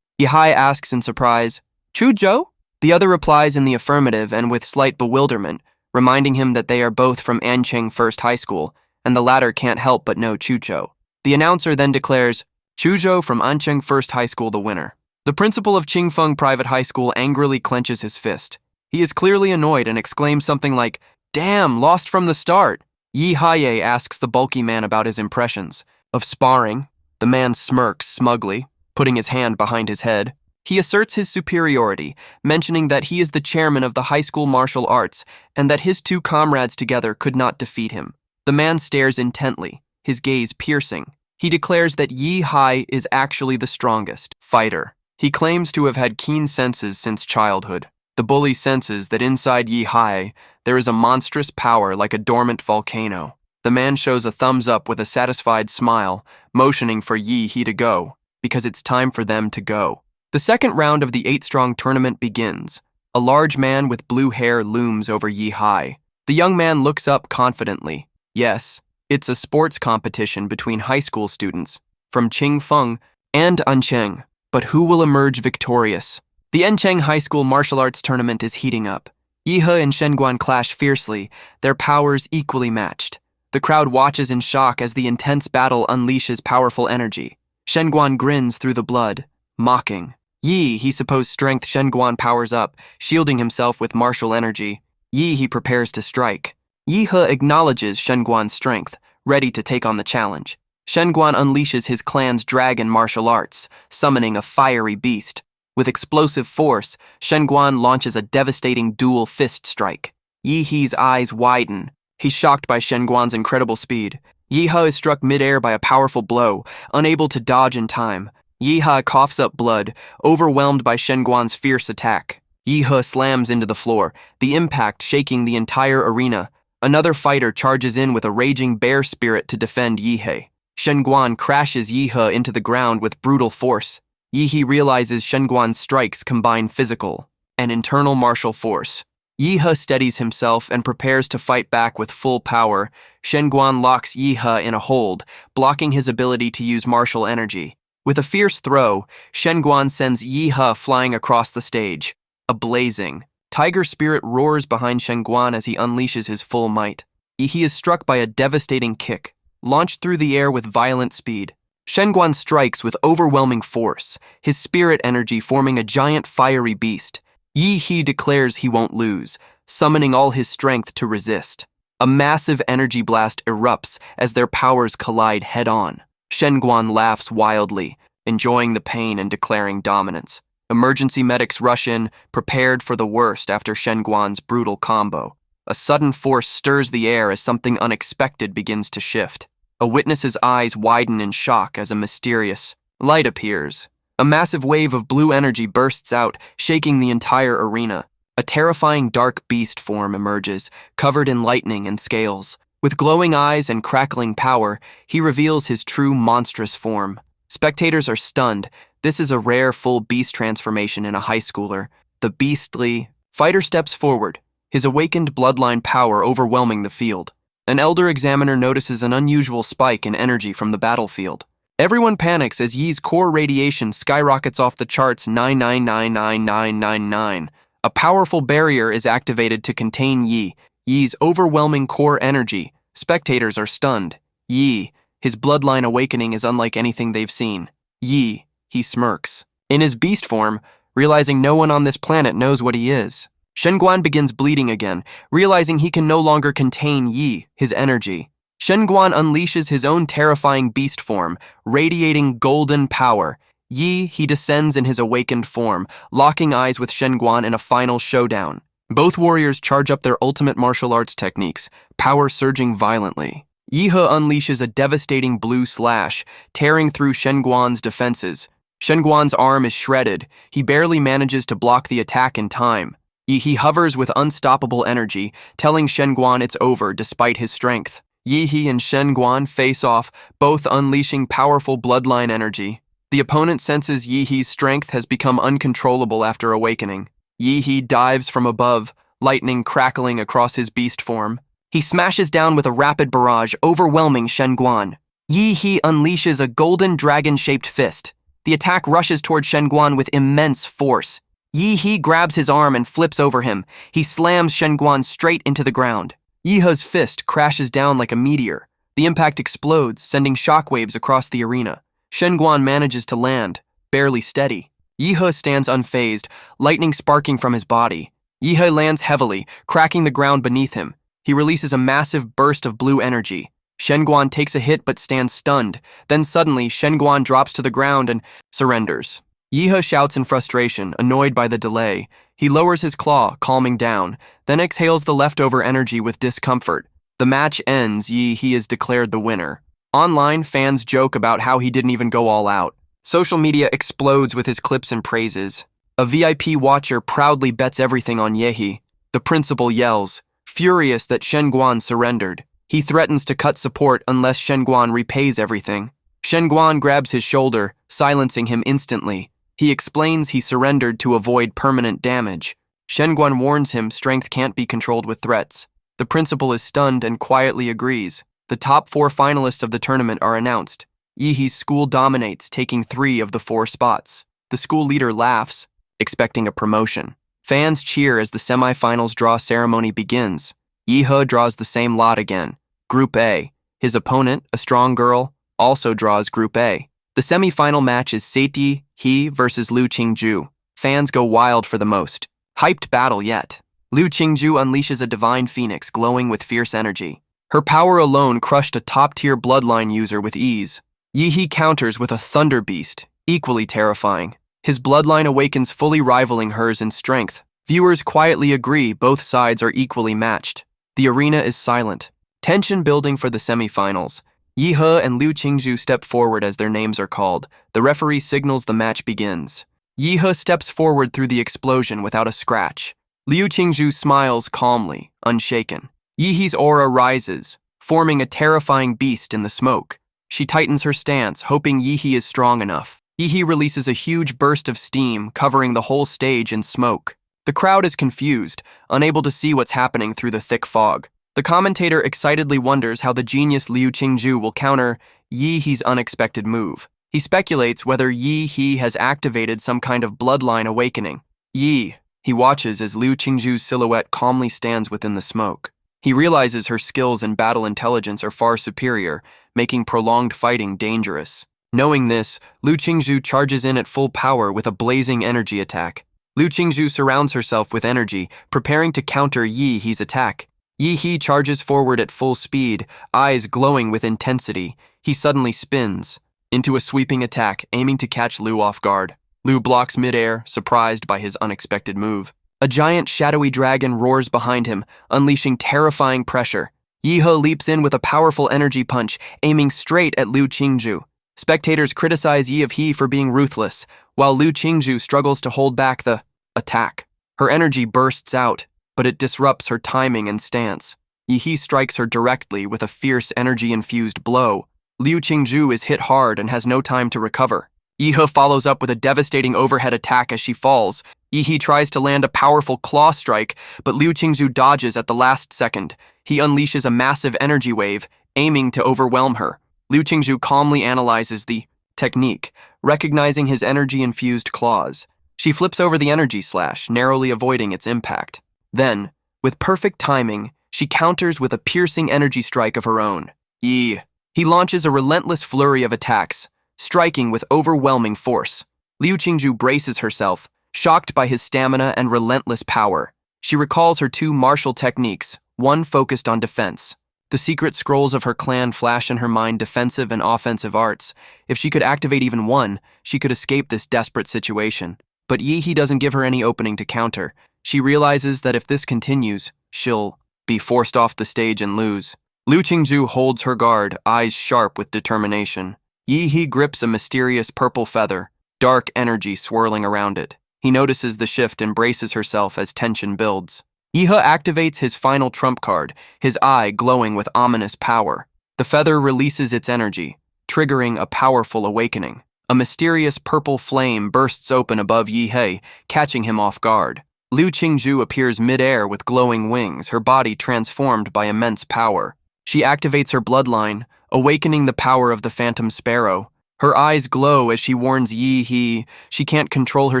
Yihai asks in surprise, "Chu Zhou?" The other replies in the affirmative and with slight bewilderment, reminding him that they are both from Ancheng First High School, and the latter can't help but know Chu Zhou. The announcer then declares Chu Zhou from Ancheng First High School the winner. The principal of Qingfeng Private High School angrily clenches his fist. He is clearly annoyed and exclaims something like, "Damn, lost from the start." Yi Haye asks the bulky man about his impressions of sparring. The man smirks smugly, putting his hand behind his head. He asserts his superiority, mentioning that he is the chairman of the high school martial arts and that his 2 comrades together could not defeat him. The man stares intently, his gaze piercing. He declares that Yi Hai is actually the strongest fighter. He claims to have had keen senses since childhood. The bully senses that inside Yi Hai there is a monstrous power like a dormant volcano. The man shows a thumbs up with a satisfied smile, motioning for Yi He to go, because it's time for them to go. The second round of the 8-strong tournament begins. A large man with blue hair looms over Yi Hai. The young man looks up confidently. Yes, it's a sports competition between high school students from Qingfeng and Ancheng. But who will emerge victorious? The Ancheng High School martial arts tournament is heating up. Yi He and Shenguan clash fiercely, their powers equally matched. The crowd watches in shock as the intense battle unleashes powerful energy. Shenguan grins through the blood, mocking. Yi He supposed strength Shenguan powers up, shielding himself with martial energy. Yi He prepares to strike. Yi He acknowledges Shenguan's strength, ready to take on the challenge. Shenguan unleashes his clan's dragon martial arts, summoning a fiery beast. With explosive force, Shenguan launches a devastating dual fist strike. Yi He's eyes widen. He's shocked by Shenguan's incredible speed. Yi He is struck midair by a powerful blow, unable to dodge in time. Yi He coughs up blood, overwhelmed by Shenguan's fierce attack. Yi He slams into the floor, the impact shaking the entire arena. Another fighter charges in with a raging bear spirit to defend Yi He. Shenguan crashes Yi He into the ground with brutal force. Yi He realizes Shenguan's strikes combine physical and internal martial force. Yi He steadies himself and prepares to fight back with full power. Shenguan locks Yi He in a hold, blocking his ability to use martial energy. With a fierce throw, Shenguan sends Yi He flying across the stage. A blazing tiger spirit roars behind Shenguan as he unleashes his full might. Yi He is struck by a devastating kick, launched through the air with violent speed. Shenguan strikes with overwhelming force, his spirit energy forming a giant fiery beast. Yi He declares he won't lose, summoning all his strength to resist. A massive energy blast erupts as their powers collide head-on. Shenguan laughs wildly, enjoying the pain and declaring dominance. Emergency medics rush in, prepared for the worst after Shenguan's brutal combo. A sudden force stirs the air as something unexpected begins to shift. A witness's eyes widen in shock as a mysterious light appears. A massive wave of blue energy bursts out, shaking the entire arena. A terrifying dark beast form emerges, covered in lightning and scales. With glowing eyes and crackling power, he reveals his true monstrous form. Spectators are stunned. This is a rare full beast transformation in a high schooler. The beastly fighter steps forward, his awakened bloodline power overwhelming the field. An elder examiner notices an unusual spike in energy from the battlefield. Everyone panics as Yi's core radiation skyrockets off the charts 9999999. A powerful barrier is activated to contain Yi's overwhelming core energy. Spectators are stunned. Yi, his bloodline awakening is unlike anything they've seen. Yi, he smirks. In his beast form, realizing no one on this planet knows what he is. Shenguan begins bleeding again, realizing he can no longer contain Yi, his energy. Shenguan unleashes his own terrifying beast form, radiating golden power. Yi, he descends in his awakened form, locking eyes with Shenguan in a final showdown. Both warriors charge up their ultimate martial arts techniques, power surging violently. Yi He unleashes a devastating blue slash, tearing through Shenguan's defenses. Shenguan's arm is shredded. He barely manages to block the attack in time. Yi He hovers with unstoppable energy, telling Shenguan it's over despite his strength. Yi He and Shenguan face off, both unleashing powerful bloodline energy. The opponent senses Yi He's strength has become uncontrollable after awakening. Yi He dives from above, lightning crackling across his beast form. He smashes down with a rapid barrage, overwhelming Shenguan. Yi He unleashes a golden dragon-shaped fist. The attack rushes toward Shenguan with immense force. Yi He grabs his arm and flips over him. He slams Shenguan straight into the ground. Yi He's fist crashes down like a meteor. The impact explodes, sending shockwaves across the arena. Shenguan manages to land, barely steady. Yi He stands unfazed, lightning sparking from his body. Yi He lands heavily, cracking the ground beneath him. He releases a massive burst of blue energy. Shenguan takes a hit but stands stunned. Then suddenly, Shenguan drops to the ground and surrenders. Yi He shouts in frustration, annoyed by the delay. He lowers his claw, calming down, then exhales the leftover energy with discomfort. The match ends. Yi He is declared the winner. Online, fans joke about how he didn't even go all out. Social media explodes with his clips and praises. A VIP watcher proudly bets everything on Yi He. The principal yells, furious that Shenguan surrendered. He threatens to cut support unless Shenguan repays everything. Shenguan grabs his shoulder, silencing him instantly. He explains he surrendered to avoid permanent damage. Shenguan warns him strength can't be controlled with threats. The principal is stunned and quietly agrees. The top 4 finalists of the tournament are announced. Yi He's school dominates, taking 3 of the 4 spots. The school leader laughs, expecting a promotion. Fans cheer as the semifinals draw ceremony begins. Yi He draws the same lot again, Group A. His opponent, a strong girl, also draws Group A. The semifinal match is Seiti He versus Liu Qingju. Fans go wild for the most hyped battle yet. Liu Qingju unleashes a divine phoenix glowing with fierce energy. Her power alone crushed a top-tier bloodline user with ease. Yi He counters with a Thunder Beast, equally terrifying. His bloodline awakens, fully rivaling hers in strength. Viewers quietly agree both sides are equally matched. The arena is silent. Tension building for the semifinals. Yi He and Liu Qingzhu step forward as their names are called. The referee signals the match begins. Yi He steps forward through the explosion without a scratch. Liu Qingzhu smiles calmly, unshaken. Yi He's aura rises, forming a terrifying beast in the smoke. She tightens her stance, hoping Yi He is strong enough. Yi He releases a huge burst of steam, covering the whole stage in smoke. The crowd is confused, unable to see what's happening through the thick fog. The commentator excitedly wonders how the genius Liu Qingzhu will counter Yi He's unexpected move. He speculates whether Yi He has activated some kind of bloodline awakening. He watches as Liu Qingzhu's silhouette calmly stands within the smoke. He realizes her skills and battle intelligence are far superior, making prolonged fighting dangerous. Knowing this, Liu Qingzhu charges in at full power with a blazing energy attack. Liu Qingzhu surrounds herself with energy, preparing to counter Yi He's attack. Yi He charges forward at full speed, eyes glowing with intensity. He suddenly spins into a sweeping attack, aiming to catch Liu off guard. Liu blocks midair, surprised by his unexpected move. A giant shadowy dragon roars behind him, unleashing terrifying pressure. Yi He leaps in with a powerful energy punch, aiming straight at Liu Qingzhu. Spectators criticize Yi He for being ruthless, while Liu Qingzhu struggles to hold back the attack. Her energy bursts out, but it disrupts her timing and stance. Yi He strikes her directly with a fierce energy-infused blow. Liu Qingzhu is hit hard and has no time to recover. Yi He follows up with a devastating overhead attack as she falls. Yi He tries to land a powerful claw strike, but Liu Qingzhu dodges at the last second. He unleashes a massive energy wave, aiming to overwhelm her. Liu Qingzhu calmly analyzes the technique, recognizing his energy-infused claws. She flips over the energy slash, narrowly avoiding its impact. Then, with perfect timing, she counters with a piercing energy strike of her own. He launches a relentless flurry of attacks, striking with overwhelming force. Liu Qingzhu braces herself, shocked by his stamina and relentless power. She recalls her two martial techniques, one focused on defense. The secret scrolls of her clan flash in her mind, defensive and offensive arts. If she could activate even one, she could escape this desperate situation. But Yi He doesn't give her any opening to counter. She realizes that if this continues, she'll be forced off the stage and lose. Liu Qingzhu holds her guard, eyes sharp with determination. Yi He grips a mysterious purple feather, dark energy swirling around it. He notices the shift and braces herself as tension builds. Yi He activates his final trump card, his eye glowing with ominous power. The feather releases its energy, triggering a powerful awakening. A mysterious purple flame bursts open above Yi He, catching him off guard. Liu Qingzhu appears midair with glowing wings, her body transformed by immense power. She activates her bloodline, awakening the power of the Phantom Sparrow. Her eyes glow as she warns Yi He she can't control her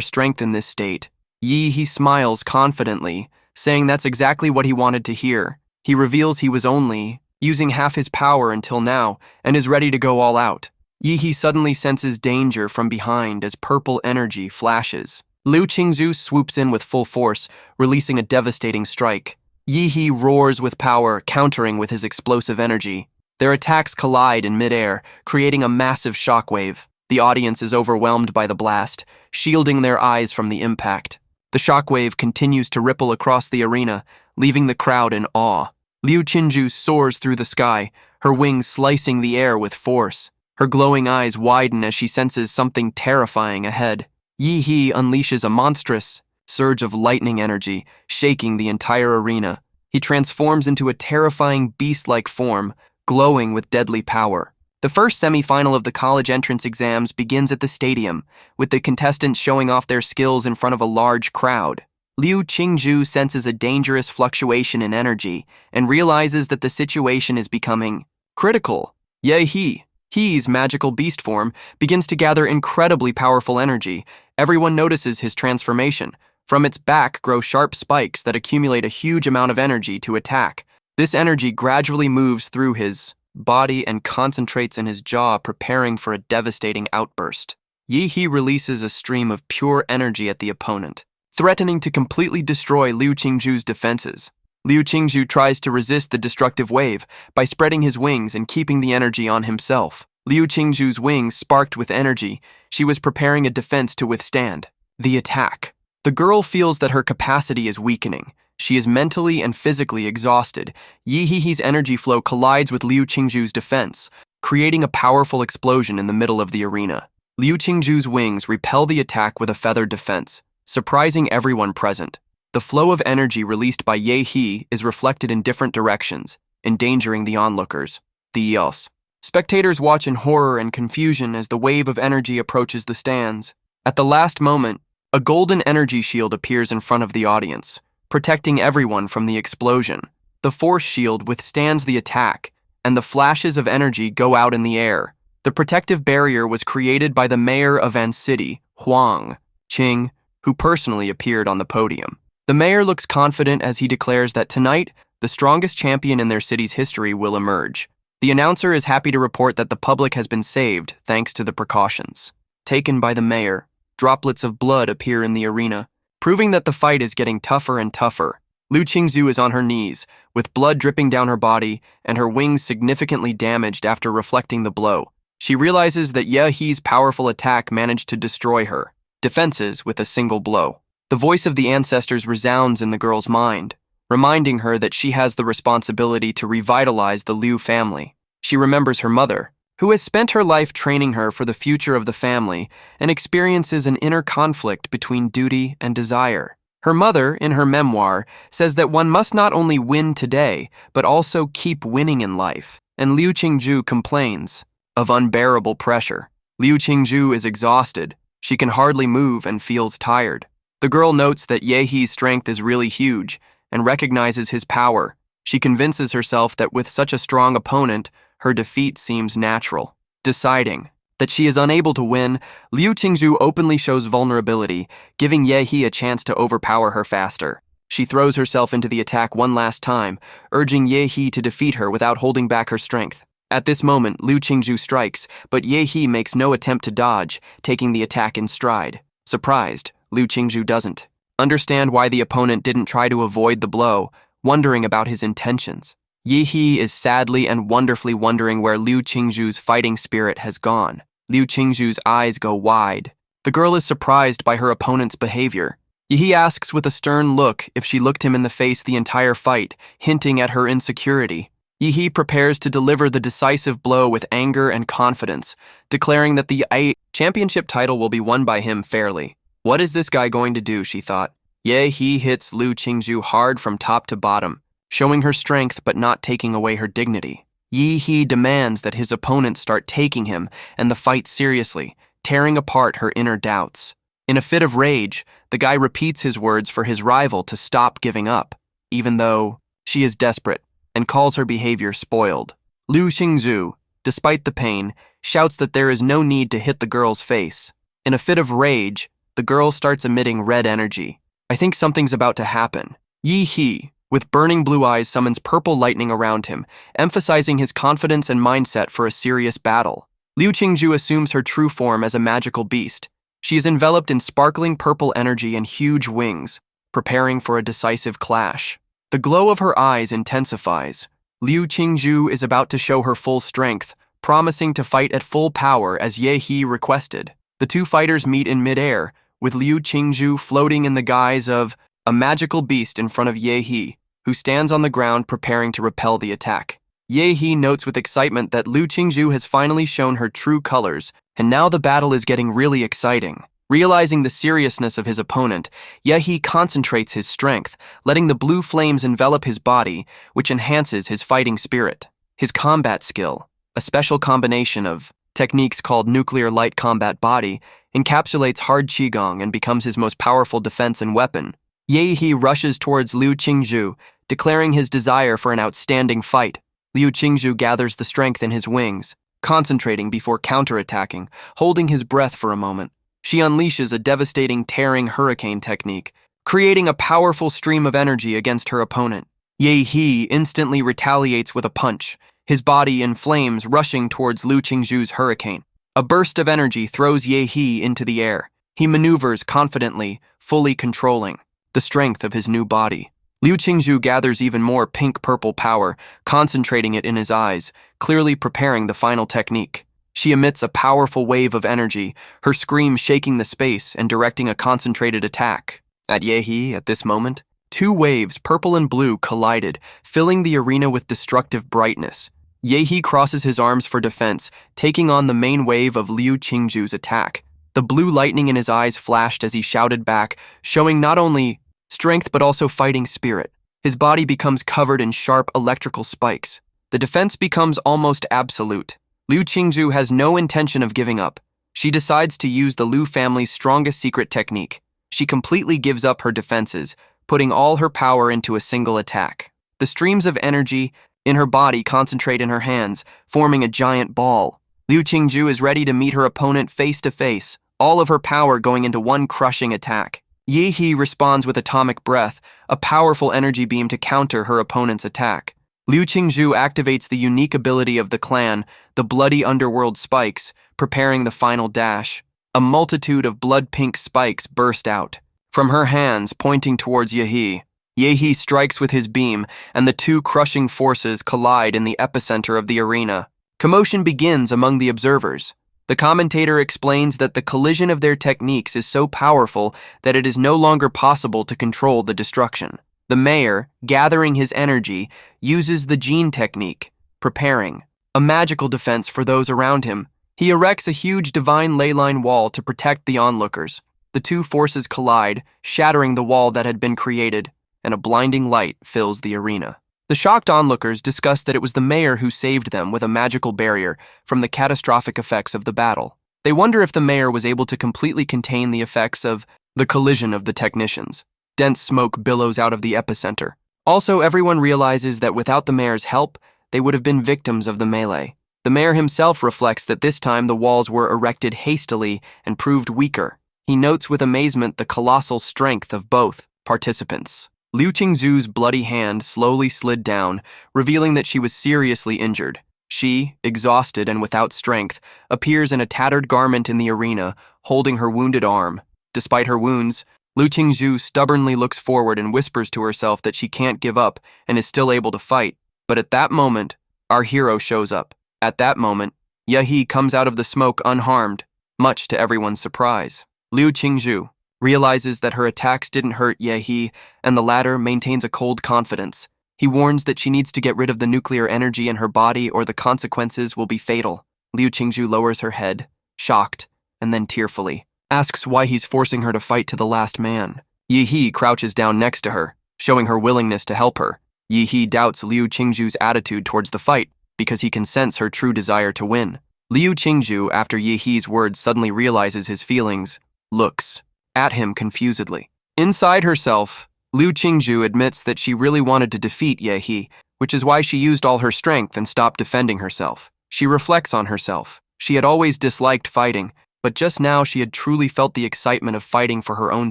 strength in this state. Yi He smiles confidently, saying that's exactly what he wanted to hear. He reveals he was only using half his power until now and is ready to go all out. Yi He suddenly senses danger from behind as purple energy flashes. Liu Qingzhu swoops in with full force, releasing a devastating strike. Yi He roars with power, countering with his explosive energy. Their attacks collide in midair, creating a massive shockwave. The audience is overwhelmed by the blast, shielding their eyes from the impact. The shockwave continues to ripple across the arena, leaving the crowd in awe. Liu Qingzhu soars through the sky, her wings slicing the air with force. Her glowing eyes widen as she senses something terrifying ahead. Yi He unleashes a monstrous surge of lightning energy, shaking the entire arena. He transforms into a terrifying beast-like form, glowing with deadly power. The first semifinal of the college entrance exams begins at the stadium, with the contestants showing off their skills in front of a large crowd. Liu Qingzhu senses a dangerous fluctuation in energy and realizes that the situation is becoming critical. Yi He's magical beast form begins to gather incredibly powerful energy. Everyone notices his transformation. From its back grow sharp spikes that accumulate a huge amount of energy to attack. This energy gradually moves through his body and concentrates in his jaw, preparing for a devastating outburst. Yi He releases a stream of pure energy at the opponent, threatening to completely destroy Liu Qingzhu's defenses. Liu Qingzhu tries to resist the destructive wave by spreading his wings and keeping the energy on himself. Liu Qingzhu's wings sparked with energy. She was preparing a defense to withstand the attack. The girl feels that her capacity is weakening. She is mentally and physically exhausted. Yi He's energy flow collides with Liu Qingzhu's defense, creating a powerful explosion in the middle of the arena. Liu Qingzhu's wings repel the attack with a feathered defense, surprising everyone present. The flow of energy released by Ye He is reflected in different directions, endangering the onlookers, the Yos. Spectators watch in horror and confusion as the wave of energy approaches the stands. At the last moment, a golden energy shield appears in front of the audience, protecting everyone from the explosion. The force shield withstands the attack, and the flashes of energy go out in the air. The protective barrier was created by the mayor of An City, Huang Qing, who personally appeared on the podium. The mayor looks confident as he declares that tonight, the strongest champion in their city's history will emerge. The announcer is happy to report that the public has been saved thanks to the precautions taken by the mayor. Droplets of blood appear in the arena, proving that the fight is getting tougher and tougher. Liu Qingzhu is on her knees, with blood dripping down her body and her wings significantly damaged after reflecting the blow. She realizes that Ye He's powerful attack managed to destroy her defenses with a single blow. The voice of the ancestors resounds in the girl's mind, reminding her that she has the responsibility to revitalize the Liu family. She remembers her mother, who has spent her life training her for the future of the family and experiences an inner conflict between duty and desire. Her mother, in her memoir, says that one must not only win today, but also keep winning in life. And Liu Qingzhu complains of unbearable pressure. Liu Qingzhu is exhausted. She can hardly move and feels tired. The girl notes that Ye He's strength is really huge and recognizes his power. She convinces herself that with such a strong opponent, her defeat seems natural. Deciding that she is unable to win, Liu Qingzhu openly shows vulnerability, giving Ye He a chance to overpower her faster. She throws herself into the attack one last time, urging Ye He to defeat her without holding back her strength. At this moment, Liu Qingzhu strikes, but Ye He makes no attempt to dodge, taking the attack in stride. Surprised, Liu Qingzhu doesn't understand why the opponent didn't try to avoid the blow, wondering about his intentions. Ye He is sadly and wonderfully wondering where Liu Qingzhu's fighting spirit has gone. Liu Qingzhu's eyes go wide. The girl is surprised by her opponent's behavior. Ye He asks with a stern look if she looked him in the face the entire fight, hinting at her insecurity. Ye He prepares to deliver the decisive blow with anger and confidence, declaring that the championship title will be won by him fairly. What is this guy going to do, she thought. Ye He hits Liu Qingzhu hard from top to bottom, showing her strength but not taking away her dignity. Ye He demands that his opponent start taking him and the fight seriously, tearing apart her inner doubts. In a fit of rage, the guy repeats his words for his rival to stop giving up, even though she is desperate, and calls her behavior spoiled. Liu Qingzhu, despite the pain, shouts that there is no need to hit the girl's face. In a fit of rage, the girl starts emitting red energy. I think something's about to happen. Ye He, with burning blue eyes, summons purple lightning around him, emphasizing his confidence and mindset for a serious battle. Liu Qingzhu assumes her true form as a magical beast. She is enveloped in sparkling purple energy and huge wings, preparing for a decisive clash. The glow of her eyes intensifies. Liu Qingzhu is about to show her full strength, promising to fight at full power as Ye He requested. The two fighters meet in midair, with Liu Qingzhu floating in the guise of a magical beast in front of Ye He, who stands on the ground preparing to repel the attack. Ye He notes with excitement that Liu Qingzhu has finally shown her true colors, and now the battle is getting really exciting. Realizing the seriousness of his opponent, Ye He concentrates his strength, letting the blue flames envelop his body, which enhances his fighting spirit. His combat skill, a special combination of techniques called nuclear light combat body, encapsulates hard qigong and becomes his most powerful defense and weapon. Ye He rushes towards Liu Qingzhu, declaring his desire for an outstanding fight. Liu Qingzhu gathers the strength in his wings, concentrating before counterattacking, holding his breath for a moment. She unleashes a devastating tearing hurricane technique, creating a powerful stream of energy against her opponent. Ye He instantly retaliates with a punch, his body in flames rushing towards Liu Qingzhu's hurricane. A burst of energy throws Ye He into the air. He maneuvers confidently, fully controlling the strength of his new body. Liu Qingzhu gathers even more pink-purple power, concentrating it in his eyes, clearly preparing the final technique. She emits a powerful wave of energy, her scream shaking the space and directing a concentrated attack. At Yehi, at this moment, two waves, purple and blue, collided, filling the arena with destructive brightness. Yehi crosses his arms for defense, taking on the main wave of Liu Qingzhu's attack. The blue lightning in his eyes flashed as he shouted back, showing not only strength but also fighting spirit. His body becomes covered in sharp electrical spikes. The defense becomes almost absolute. Liu Qingzhu has no intention of giving up. She decides to use the Liu family's strongest secret technique. She completely gives up her defenses, putting all her power into a single attack. The streams of energy in her body concentrate in her hands, forming a giant ball. Liu Qingzhu is ready to meet her opponent face to face, all of her power going into one crushing attack. Yehi responds with atomic breath, a powerful energy beam to counter her opponent's attack. Liu Qingzhu activates the unique ability of the clan, the bloody underworld spikes, preparing the final dash. A multitude of blood-pink spikes burst out. From her hands, pointing towards Yehi, Yehi strikes with his beam, and the two crushing forces collide in the epicenter of the arena. Commotion begins among the observers. The commentator explains that the collision of their techniques is so powerful that it is no longer possible to control the destruction. The mayor, gathering his energy, uses the Jin technique, preparing a magical defense for those around him. He erects a huge divine ley line wall to protect the onlookers. The two forces collide, shattering the wall that had been created, and a blinding light fills the arena. The shocked onlookers discuss that it was the mayor who saved them with a magical barrier from the catastrophic effects of the battle. They wonder if the mayor was able to completely contain the effects of the collision of the technicians. Dense smoke billows out of the epicenter. Also, everyone realizes that without the mayor's help, they would have been victims of the melee. The mayor himself reflects that this time the walls were erected hastily and proved weaker. He notes with amazement the colossal strength of both participants. Liu Qingzhu's bloody hand slowly slid down, revealing that she was seriously injured. She, exhausted and without strength, appears in a tattered garment in the arena, holding her wounded arm. Despite her wounds, Liu Qingzhu stubbornly looks forward and whispers to herself that she can't give up and is still able to fight. But at that moment, our hero shows up. At that moment, Yehi comes out of the smoke unharmed, much to everyone's surprise. Liu Qingzhu realizes that her attacks didn't hurt Yehi, and the latter maintains a cold confidence. He warns that she needs to get rid of the nuclear energy in her body or the consequences will be fatal. Liu Qingzhu lowers her head, shocked, and then tearfully asks why he's forcing her to fight to the last man. Yehi crouches down next to her, showing her willingness to help her. Yehi doubts Liu Qingzhu's attitude towards the fight because he can sense her true desire to win. Liu Qingzhu, after Yehi's words, suddenly realizes his feelings, looks at him confusedly. Inside herself, Liu Qingzhu admits that she really wanted to defeat Yehi, which is why she used all her strength and stopped defending herself. She reflects on herself. She had always disliked fighting, but just now she had truly felt the excitement of fighting for her own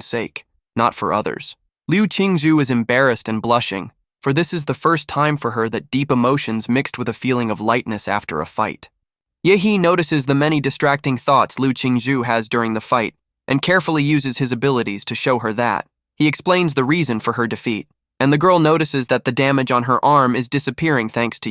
sake, not for others. Liu Qingzhu is embarrassed and blushing, for this is the first time for her that deep emotions mixed with a feeling of lightness after a fight. Yehi notices the many distracting thoughts Liu Qingzhu has during the fight, and carefully uses his abilities to show her that. He explains the reason for her defeat, and the girl notices that the damage on her arm is disappearing thanks to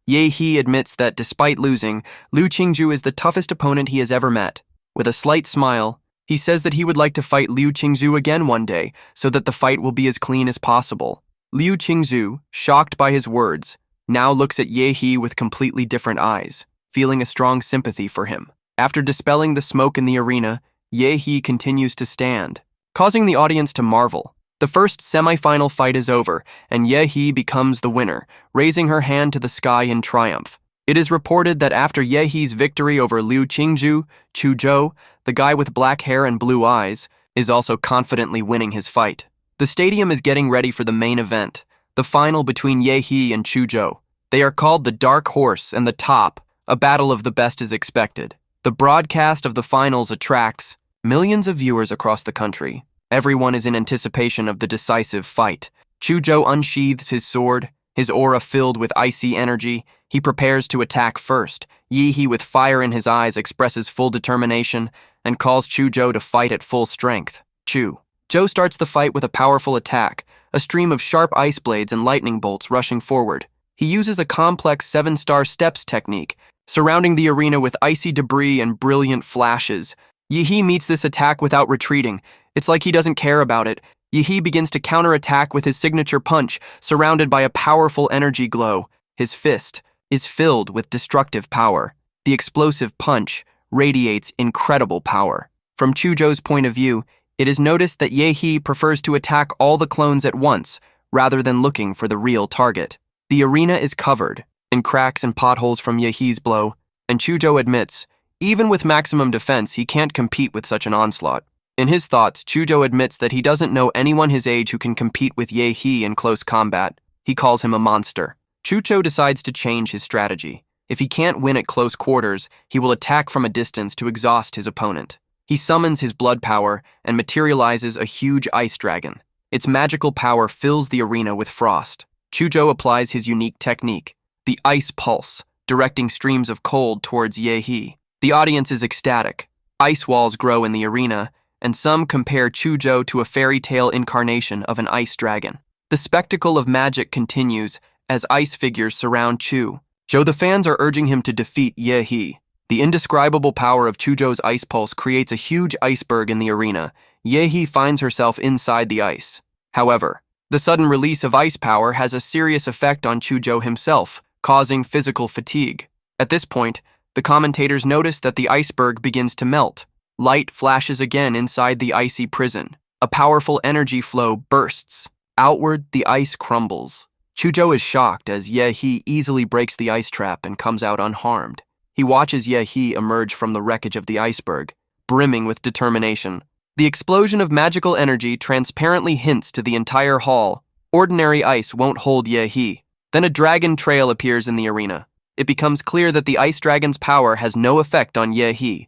Yehi admits that despite losing, Liu Qingzhu is the toughest opponent he has ever met. With a slight smile, he says that he would like to fight Liu Qingzhu again one day, so that the fight will be as clean as possible. Liu Qingzhu, shocked by his words, now looks at Yehi with completely different eyes, feeling a strong sympathy for him. After dispelling the smoke in the arena, Yehi continues to stand, causing the audience to marvel. The first semifinal fight is over, and Yehi becomes the winner, raising her hand to the sky in triumph. It is reported that after Yehi's victory over Liu Qingzhu, Chuzhou, the guy with black hair and blue eyes, is also confidently winning his fight. The stadium is getting ready for the main event, the final between Yehi and Chuzhou. They are called the Dark Horse and the Top. A battle of the best is expected. The broadcast of the finals attracts millions of viewers across the country. Everyone is in anticipation of the decisive fight. Chuzhou unsheathes his sword, his aura filled with icy energy. He prepares to attack first. Yehi, with fire in his eyes, expresses full determination and calls Chuzhou to fight at full strength. Chuzhou starts the fight with a powerful attack, a stream of sharp ice blades and lightning bolts rushing forward. He uses a complex 7-star steps technique, surrounding the arena with icy debris and brilliant flashes. Yi meets this attack without retreating. It's like he doesn't care about it. Yi begins to counterattack with his signature punch, surrounded by a powerful energy glow. His fist is filled with destructive power. The explosive punch radiates incredible power. From Chuzhou's point of view, it is noticed that Ye prefers to attack all the clones at once, rather than looking for the real target. The arena is covered in cracks and potholes from Yehi's blow, and Chuzhou admits, even with maximum defense, he can't compete with such an onslaught. In his thoughts, Chuzhou admits that he doesn't know anyone his age who can compete with Ye in close combat. He calls him a monster. Chuzhou decides to change his strategy. If he can't win at close quarters, he will attack from a distance to exhaust his opponent. He summons his blood power and materializes a huge ice dragon. Its magical power fills the arena with frost. Chuzhou applies his unique technique, the ice pulse, directing streams of cold towards Ye. The audience is ecstatic. Ice walls grow in the arena, and some compare Chuzhou to a fairy tale incarnation of an ice dragon. The spectacle of magic continues as ice figures surround Chuzhou. The fans are urging him to defeat Ye. The indescribable power of Chuzhou's ice pulse creates a huge iceberg in the arena. Ye finds herself inside the ice. However, the sudden release of ice power has a serious effect on Chuzhou himself, causing physical fatigue. At this point, the commentators notice that the iceberg begins to melt. Light flashes again inside the icy prison. A powerful energy flow bursts. Outward, the ice crumbles. Chuzhou is shocked as Ye easily breaks the ice trap and comes out unharmed. He watches Ye emerge from the wreckage of the iceberg, brimming with determination. The explosion of magical energy transparently hints to the entire hall. Ordinary ice won't hold Ye. Then a dragon trail appears in the arena. It becomes clear that the ice dragon's power has no effect on Ye.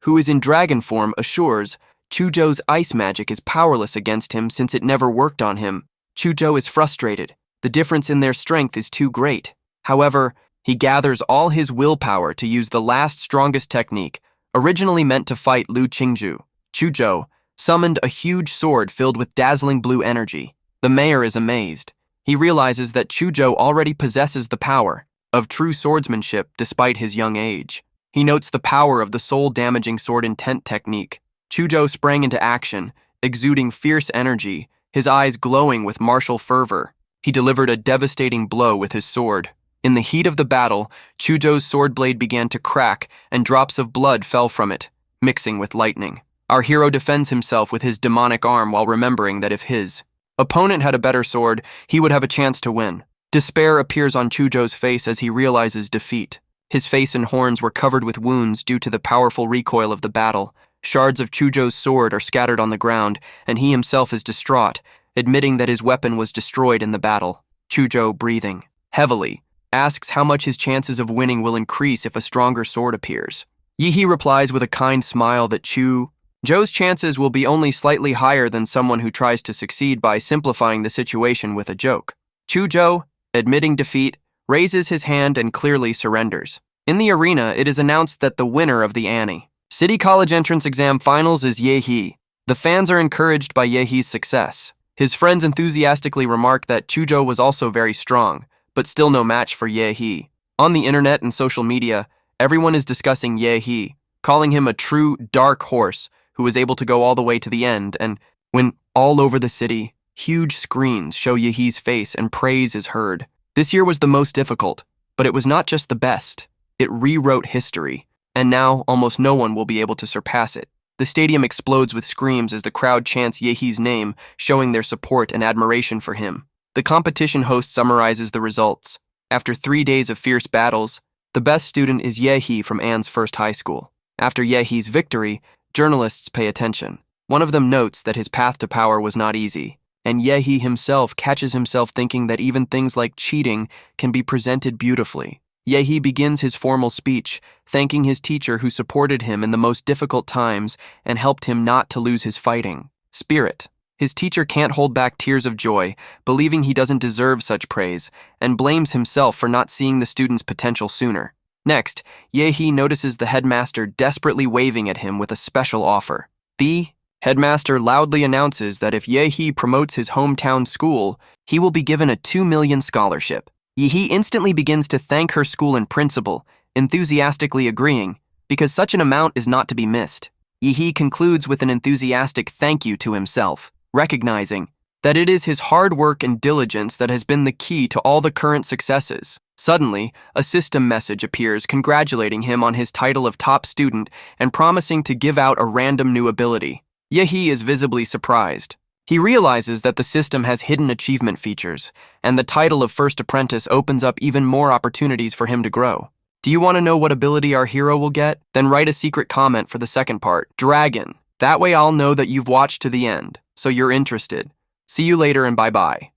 Who is in dragon form, assures Chuzhou's ice magic is powerless against him since it never worked on him. Chuzhou is frustrated. The difference in their strength is too great. However, he gathers all his willpower to use the last strongest technique, originally meant to fight Lu Qingzhu. Chuzhou summoned a huge sword filled with dazzling blue energy. The mayor is amazed. He realizes that Chuzhou already possesses the power of true swordsmanship despite his young age. He notes the power of the soul-damaging sword intent technique. Chuzhou sprang into action, exuding fierce energy, his eyes glowing with martial fervor. He delivered a devastating blow with his sword. In the heat of the battle, Chuzhou's sword blade began to crack, and drops of blood fell from it, mixing with lightning. Our hero defends himself with his demonic arm while remembering that if his opponent had a better sword, he would have a chance to win. Despair appears on Chuzhou's face as he realizes defeat. His face and horns were covered with wounds due to the powerful recoil of the battle. Shards of Chuzhou's sword are scattered on the ground, and he himself is distraught, admitting that his weapon was destroyed in the battle. Chuzhou, breathing heavily, asks how much his chances of winning will increase if a stronger sword appears. Yi replies with a kind smile that Chuzhou's chances will be only slightly higher than someone who tries to succeed by simplifying the situation with a joke. Chuzhou, admitting defeat, raises his hand and clearly surrenders. In the arena, it is announced that the winner of the City College Entrance Exam Finals is Ye. The fans are encouraged by Yehi's success. His friends enthusiastically remark that Chuzhou was also very strong, but still no match for Ye. On the internet and social media, everyone is discussing Ye, calling him a true dark horse who was able to go all the way to the end, and when all over the city, huge screens show Yehi's face and praise is heard. This year was the most difficult, but it was not just the best. It rewrote history, and now almost no one will be able to surpass it. The stadium explodes with screams as the crowd chants Yehi's name, showing their support and admiration for him. The competition host summarizes the results. After 3 days of fierce battles, the best student is Yehi from Anne's first high school. After Yehi's victory, journalists pay attention. One of them notes that his path to power was not easy, and Yehi himself catches himself thinking that even things like cheating can be presented beautifully. Yehi begins his formal speech, thanking his teacher who supported him in the most difficult times and helped him not to lose his fighting spirit. His teacher can't hold back tears of joy, believing he doesn't deserve such praise, and blames himself for not seeing the student's potential sooner. Next, Yehi notices the headmaster desperately waving at him with a special offer. The Headmaster loudly announces that if Ye-hee promotes his hometown school, he will be given a 2 million scholarship. Ye-hee instantly begins to thank her school and principal, enthusiastically agreeing, because such an amount is not to be missed. Ye-hee concludes with an enthusiastic thank you to himself, recognizing that it is his hard work and diligence that has been the key to all the current successes. Suddenly, a system message appears congratulating him on his title of top student and promising to give out a random new ability. Ye-hee is visibly surprised. He realizes that the system has hidden achievement features, and the title of First Apprentice opens up even more opportunities for him to grow. Do you want to know what ability our hero will get? Then write a secret comment for the second part, Dragon. That way I'll know that you've watched to the end, so you're interested. See you later and bye-bye.